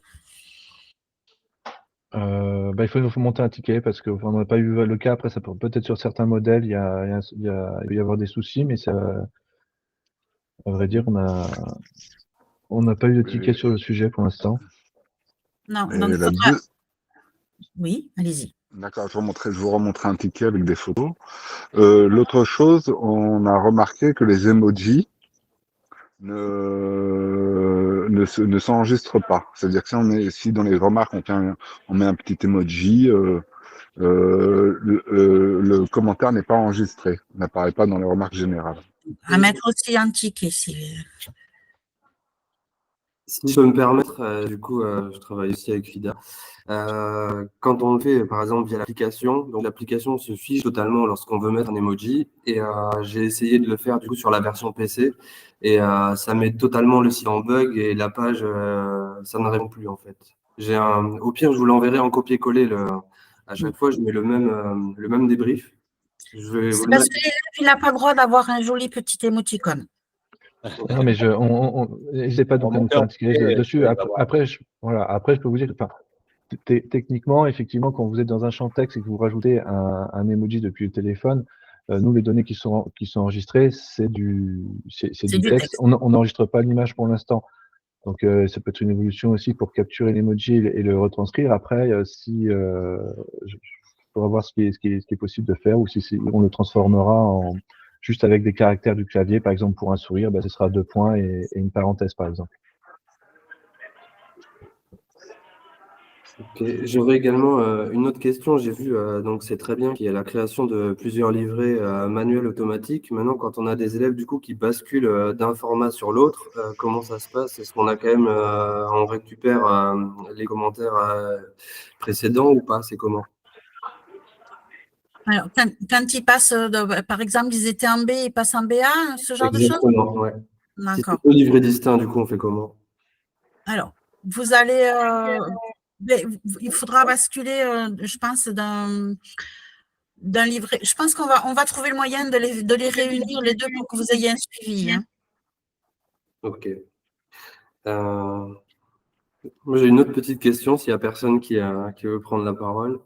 Il faut monter un ticket parce qu'on n'a pas eu le cas. Après, ça peut-être sur certains modèles, il peut y avoir des soucis, mais ça, à vrai dire, on n'a pas eu de ticket sur le sujet pour l'instant. Non, donc il faudra… Oui, allez-y. D'accord, je vous remontrerai un ticket avec des photos. L'autre chose, on a remarqué que les emojis ne s'enregistrent pas. C'est-à-dire que si dans les remarques on met un petit emoji, le commentaire n'est pas enregistré, n'apparaît pas dans les remarques générales. À mettre aussi un ticket. Si je peux me permettre, du coup, je travaille aussi avec FIDA. Quand on le fait, par exemple, via l'application, donc l'application se fiche totalement lorsqu'on veut mettre un emoji. Et j'ai essayé de le faire du coup sur la version PC, et ça met totalement le site en bug et la page, ça ne répond plus en fait. Au pire, je vous l'enverrai en copier-coller. À chaque fois, je mets le même débrief. Je vais vous C'est le parce mettre. qu'il n'a pas le droit d'avoir un joli petit émoticône. Non, mais n'hésitez pas donc à nous faire un ticket dessus. Après, je peux vous dire, enfin, techniquement, effectivement, quand vous êtes dans un champ texte et que vous rajoutez un emoji depuis le téléphone, nous, les données qui sont enregistrées, c'est du texte. On n'enregistre pas l'image pour l'instant. Donc, ça peut être une évolution aussi pour capturer l'emoji et le retranscrire. Après, je pourrais voir ce qui est possible de faire, ou si on le transformera juste avec des caractères du clavier. Par exemple, pour un sourire, ce sera 2 points et une parenthèse, par exemple. Okay. J'aurais également une autre question. J'ai vu, donc c'est très bien qu'il y ait la création de plusieurs livrets manuels automatiques. Maintenant, quand on a des élèves du coup qui basculent d'un format sur l'autre, comment ça se passe? Est-ce qu'on a quand même, on récupère les commentaires précédents ou pas? C'est comment? Alors, quand ils passent, par exemple, ils étaient en B, ils passent en BA, ce genre de choses? Exactement, ouais. Si D'accord. c'est deux livrets distincts, du coup, on fait comment? Alors, vous allez, il faudra basculer, je pense, d'un livret. Je pense qu'on va trouver le moyen de les réunir les deux pour que vous ayez un suivi. Hein. Ok. Moi, j'ai une autre petite question, s'il n'y a personne qui veut prendre la parole.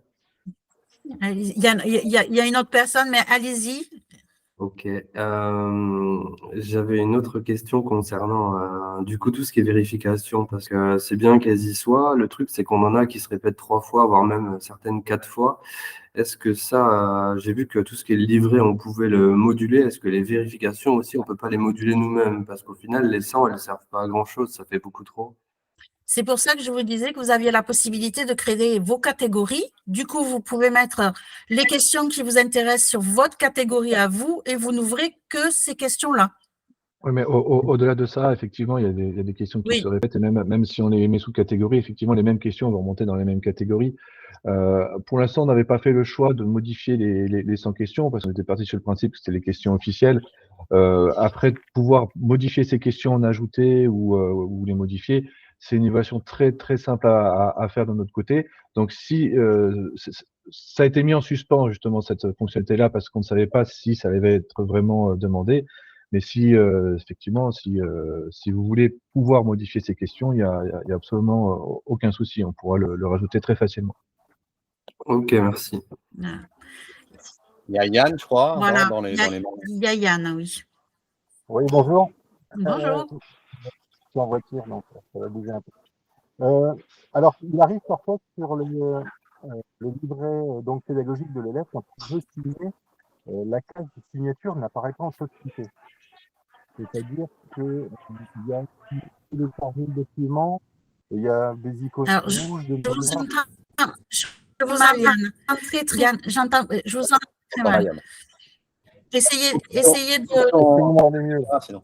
Il y a une autre personne, mais allez-y. Ok. J'avais une autre question concernant du coup tout ce qui est vérification, parce que c'est bien qu'elles y soient. Le truc, c'est qu'on en a qui se répètent 3 fois, voire même certaines 4 fois. Est-ce que ça, j'ai vu que tout ce qui est livré, on pouvait le moduler. Est-ce que les vérifications aussi, on ne peut pas les moduler nous-mêmes? Parce qu'au final, les 100, elles ne servent pas à grand-chose, ça fait beaucoup trop. C'est pour ça que je vous disais que vous aviez la possibilité de créer vos catégories. Du coup, vous pouvez mettre les questions qui vous intéressent sur votre catégorie à vous et vous n'ouvrez que ces questions-là. Oui, mais au-delà de ça, effectivement, il y a des questions qui se répètent, et même si on les met sous catégorie, effectivement, les mêmes questions vont remonter dans les mêmes catégories. Pour l'instant, on n'avait pas fait le choix de modifier les 100 questions, parce qu'on était parti sur le principe que c'était les questions officielles. Après, de pouvoir modifier ces questions, en ajouter ou les modifier, c'est une innovation très, très simple à faire de notre côté. Donc, si ça a été mis en suspens, justement, cette fonctionnalité-là, parce qu'on ne savait pas si ça allait être vraiment demandé. Mais effectivement, si vous voulez pouvoir modifier ces questions, il y a absolument aucun souci. On pourra le rajouter très facilement. Ok, merci. Il y a Yann, je crois, voilà. dans les Il y a Yann, oui. Oui, bonjour. Bonjour. Je suis en voiture, donc ça va bouger un peu. Alors, il arrive parfois sur le livret donc pédagogique de l'élève, quand on veut signer, la case de signature n'apparaît pas en société. C'est-à-dire qu'il y a le document, il y a des icônes rouges. Je vous entends. Je vous entends très, très bien. Je vous entends très mal. Essayez de. Ah, c'est non.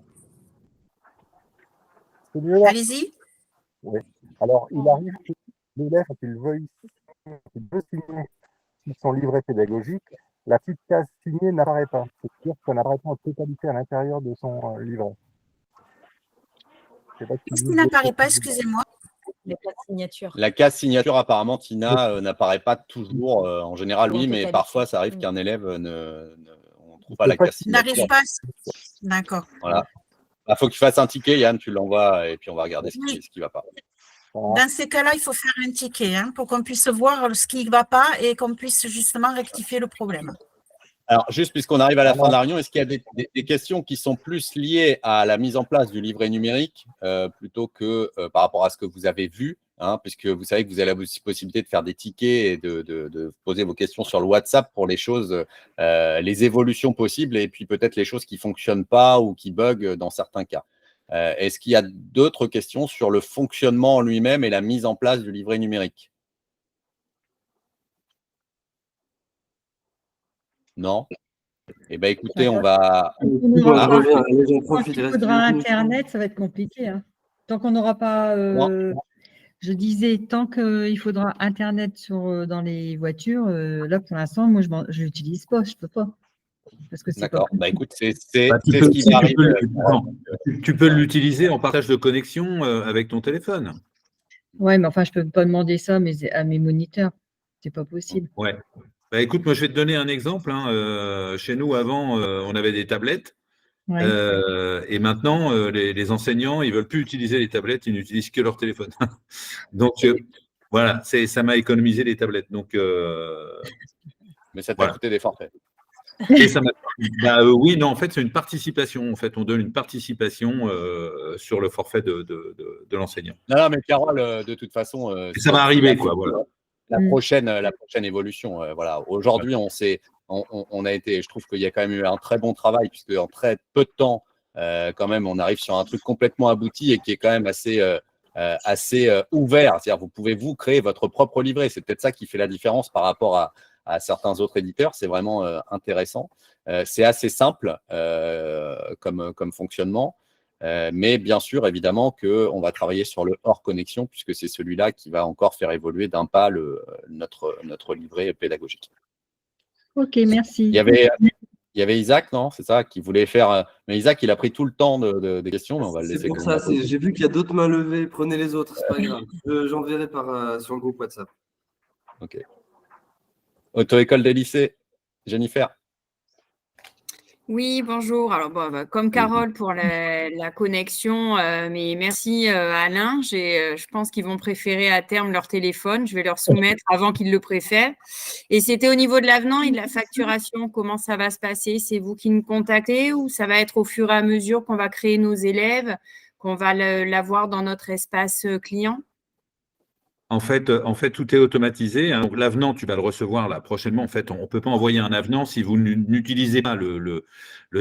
C'est mieux là? Allez-y. Oui. Alors, il arrive que l'élève, quand il veut signer son livret pédagogique, la petite case signée n'apparaît pas. C'est-à-dire qu'on n'apparaît pas en totalité à l'intérieur de son livret. Qu'est-ce qui n'apparaît pas, excusez-moi? La case signature. La case signature, apparemment, Tina, n'apparaît pas toujours. En général, oui, mais parfois, ça arrive qu'un élève on ne trouve pas la case signature. N'arrive pas. D'accord. Voilà. Il faut que tu fasses un ticket, Yann, tu l'envoies et puis on va regarder ce qui ne va pas. Dans ces cas-là, il faut faire un ticket pour qu'on puisse voir ce qui ne va pas et qu'on puisse justement rectifier le problème. Alors, juste puisqu'on arrive à la fin de la réunion, est-ce qu'il y a des questions qui sont plus liées à la mise en place du livret numérique plutôt que par rapport à ce que vous avez vu puisque vous savez que vous avez la possibilité de faire des tickets et de poser vos questions sur le WhatsApp pour les choses, les évolutions possibles et puis peut-être les choses qui ne fonctionnent pas ou qui bug dans certains cas. Est-ce qu'il y a d'autres questions sur le fonctionnement en lui-même et la mise en place du livret numérique? Non? Eh bien, écoutez, on va… Quand il faudra Internet, ça va être compliqué. Hein. Tant qu'on n'aura pas… je disais, tant qu'il faudra Internet dans les voitures, là, pour l'instant, moi, je ne l'utilise pas. Je ne peux pas. D'accord. Bah, écoute, c'est ce qui va arriver. Tu peux l'utiliser en partage de connexion avec ton téléphone. Oui, mais enfin, je ne peux pas demander ça à mes moniteurs. Ce n'est pas possible. Ouais. Bah, écoute, moi, je vais te donner un exemple. Hein. Chez nous, avant, on avait des tablettes. Ouais. Et maintenant, les enseignants, ils ne veulent plus utiliser les tablettes, ils n'utilisent que leur téléphone. Donc, voilà, ça m'a économisé les tablettes. Donc, mais ça t'a coûté des forfaits. Et ça oui, non, en fait, c'est une participation. En fait, on donne une participation sur le forfait de l'enseignant. Non, mais Carole, de toute façon… ça va arriver, quoi. Voilà. La prochaine évolution. Voilà. Aujourd'hui, on a été… Je trouve qu'il y a quand même eu un très bon travail, puisque en très peu de temps, quand même, on arrive sur un truc complètement abouti et qui est quand même assez ouvert. C'est-à-dire, vous pouvez créer votre propre livret. C'est peut-être ça qui fait la différence par rapport à certains autres éditeurs. C'est vraiment intéressant. C'est assez simple comme fonctionnement. Mais bien sûr, évidemment, qu'on va travailler sur le hors connexion, puisque c'est celui-là qui va encore faire évoluer d'un pas notre livret pédagogique. Ok, merci. Il y avait Isaac, non? C'est ça, qui voulait faire… Mais Isaac, il a pris tout le temps des questions, mais on va le laisser. C'est pour ça, j'ai vu qu'il y a d'autres mains levées. Prenez les autres, c'est pas grave. J'enverrai sur le groupe WhatsApp. Ok. Auto-école des lycées, Jennifer. Oui, bonjour. Alors, comme Carole pour la connexion, mais merci Alain. Je pense qu'ils vont préférer à terme leur téléphone. Je vais leur soumettre avant qu'ils le préfèrent. Et c'était au niveau de l'avenant et de la facturation. Comment ça va se passer? C'est vous qui nous contactez ou ça va être au fur et à mesure qu'on va créer nos élèves, qu'on va l'avoir dans notre espace client? En fait, tout est automatisé. Hein. Donc, l'avenant, tu vas le recevoir là prochainement. En fait, on ne peut pas envoyer un avenant si vous n'utilisez pas le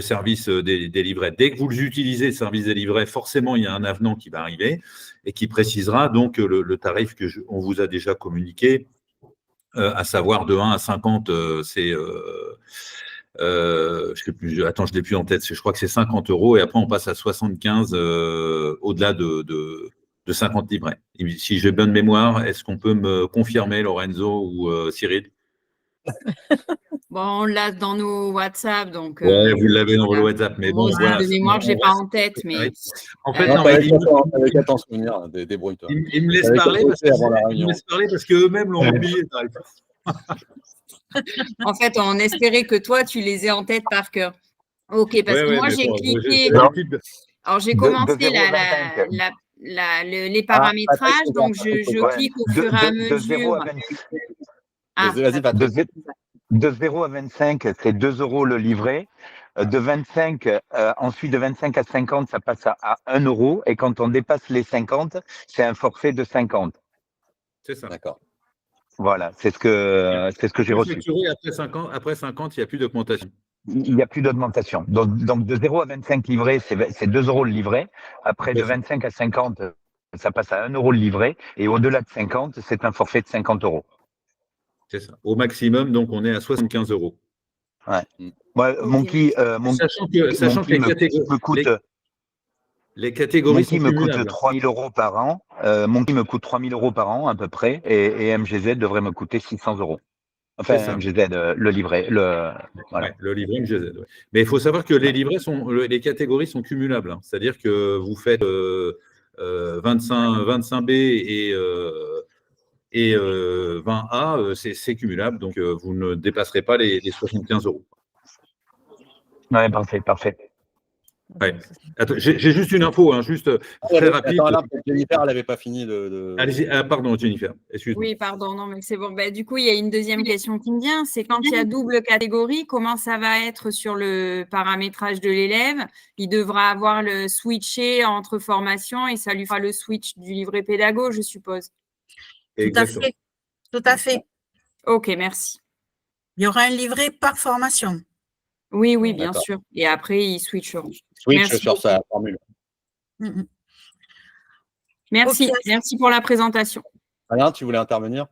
service des livrets. Dès que vous utilisez le service des livrets, forcément, il y a un avenant qui va arriver et qui précisera donc le tarif qu'on vous a déjà communiqué, à savoir de 1 à 50, c'est… je sais plus, attends, je ne l'ai plus en tête. Je crois que c'est 50 € et après, on passe à 75 au-delà de 50 livrets. Si j'ai bonne mémoire, est-ce qu'on peut me confirmer, Lorenzo ou Cyril? Bon, on l'a dans nos WhatsApp, donc… Oui, vous l'avez dans vos WhatsApp, mais bon, voilà. De mémoire, je n'ai pas en tête, mais… En fait, avec attention, débrouille-toi. Ils me laissent parler parce qu'eux-mêmes l'ont oublié. En fait, on espérait que toi, tu les aies en tête par cœur. Ok, parce que moi, j'ai cliqué… Alors, j'ai commencé les paramétrages, donc je clique au fur et à mesure. De 0 à 25, c'est 2 € le livret. Ensuite, de 25 à 50, ça passe à 1 €. Et quand on dépasse les 50, c'est un forfait de 50. C'est ça. D'accord. Voilà, c'est ce que j'ai reçu. Après 50, il n'y a plus d'augmentation. Il n'y a plus d'augmentation. Donc, de 0 à 25 livrets, c'est 2 € le livret. Après, de 25 à 50, ça passe à 1 € le livret. Et au-delà de 50, c'est un forfait de 50 €. C'est ça. Au maximum, donc, on est à 75 €. Ouais. Monkey, sachant que les catégories sont me coûte cumulables. 3 000 € par an. Monkey me coûte 3 000 € par an, à peu près. Et MGZ devrait me coûter 600 €. Enfin, MGZ, le livret. Voilà. Ouais, le livret MGZ. Ouais. Mais il faut savoir que les catégories sont cumulables. Hein. C'est-à-dire que vous faites 25B et 20A, c'est cumulable. Donc, vous ne dépasserez pas les 75 €. Oui, parfait. Ouais. Attends, j'ai juste une info, hein, juste très rapide. Attends, là, Jennifer, elle n'avait pas fini de… Allez-y, pardon, Jennifer, excuse-moi. Oui, pardon, non, mais c'est bon. Du coup, il y a une deuxième question qui me vient. C'est quand il y a double catégorie, comment ça va être sur le paramétrage de l'élève? Il devra avoir le switché entre formation et ça lui fera le switch du livret pédago, je suppose. Exactement. Tout à fait. Ok, merci. Il y aura un livret par formation. Oui, oui, bien D'accord. sûr. Et après, ils switcheront. Switch Merci sur sa beaucoup. formule. Merci. Ok. Merci pour la présentation. Alain, tu voulais intervenir?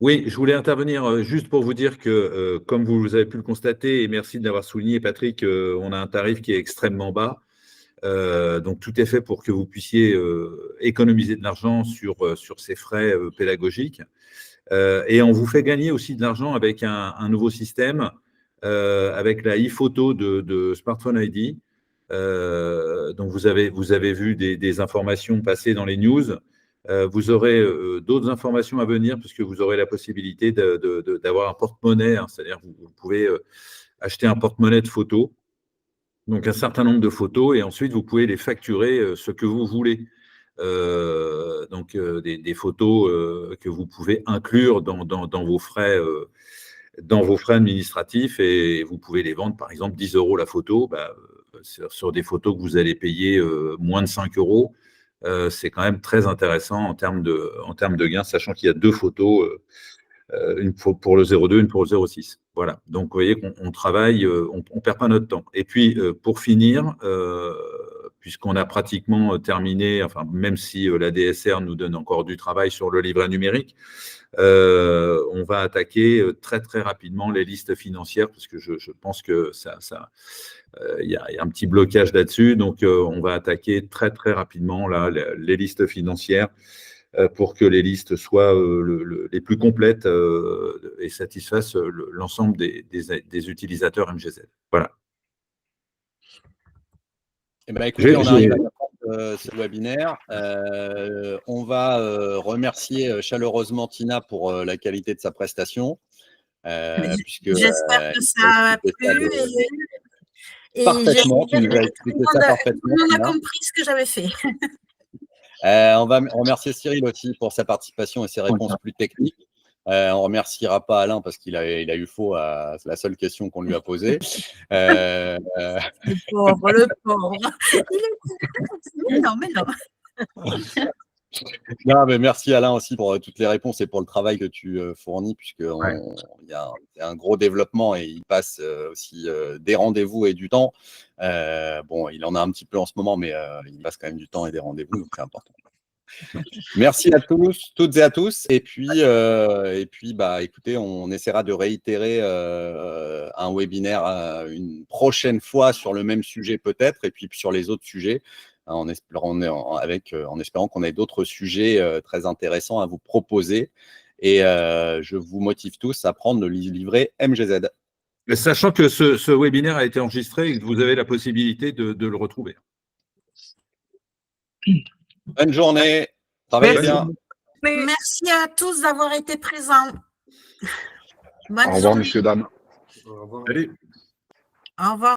Oui, je voulais intervenir juste pour vous dire que, comme vous avez pu le constater, et merci de l'avoir souligné, Patrick, on a un tarif qui est extrêmement bas. Donc, tout est fait pour que vous puissiez économiser de l'argent sur ces frais pédagogiques. Et on vous fait gagner aussi de l'argent avec un nouveau système, avec la e-photo de Smartphone ID. Donc, vous avez vu des informations passer dans les news. Vous aurez d'autres informations à venir puisque vous aurez la possibilité d'avoir un porte-monnaie, hein, c'est-à-dire que vous pouvez acheter un porte-monnaie de photos, donc un certain nombre de photos, et ensuite vous pouvez les facturer ce que vous voulez. Donc des photos que vous pouvez inclure dans vos frais administratifs, et vous pouvez les vendre par exemple 10 € la photo, sur des photos que vous allez payer moins de 5 €. C'est quand même très intéressant en termes de gains, sachant qu'il y a 2 photos, une pour le 02, une pour le 06. Voilà. Donc, vous voyez qu'on travaille, on ne perd pas notre temps. Et puis, pour finir, puisqu'on a pratiquement terminé, enfin, même si la DSR nous donne encore du travail sur le livret numérique, on va attaquer très, très rapidement les listes financières, parce que je pense que il y a un petit blocage là-dessus. Donc, on va attaquer très, très rapidement là, les listes financières pour que les listes soient les plus complètes et satisfassent l'ensemble des utilisateurs MGZ. Voilà. Eh ben, écoutez, on arrive à la fin de ce webinaire. On va remercier chaleureusement Tina pour la qualité de sa prestation. J'espère que ça a plu. Parfaitement, tu nous as expliqué ça parfaitement. On a compris ce que j'avais fait. On va remercier Cyril aussi pour sa participation et ses réponses plus techniques. On ne remerciera pas Alain parce qu'il a eu faux à la seule question qu'on lui a posée. Le pauvre. Non, mais non. Non, mais merci Alain aussi pour toutes les réponses et pour le travail que tu fournis, puisqu'il y a un gros développement et il passe aussi des rendez-vous et du temps. Bon, il en a un petit peu en ce moment, mais il passe quand même du temps et des rendez-vous, donc c'est important. Merci à tous, toutes et à tous. Et puis écoutez, on essaiera de réitérer un webinaire une prochaine fois sur le même sujet peut-être, et puis sur les autres sujets. En espérant qu'on ait d'autres sujets très intéressants à vous proposer. Et je vous motive tous à prendre le livret MGZ. Sachant que ce webinaire a été enregistré et que vous avez la possibilité de le retrouver. Bonne journée. Travaillez bien. Merci à tous d'avoir été présents. Au revoir, messieurs, dames. Salut. Au revoir.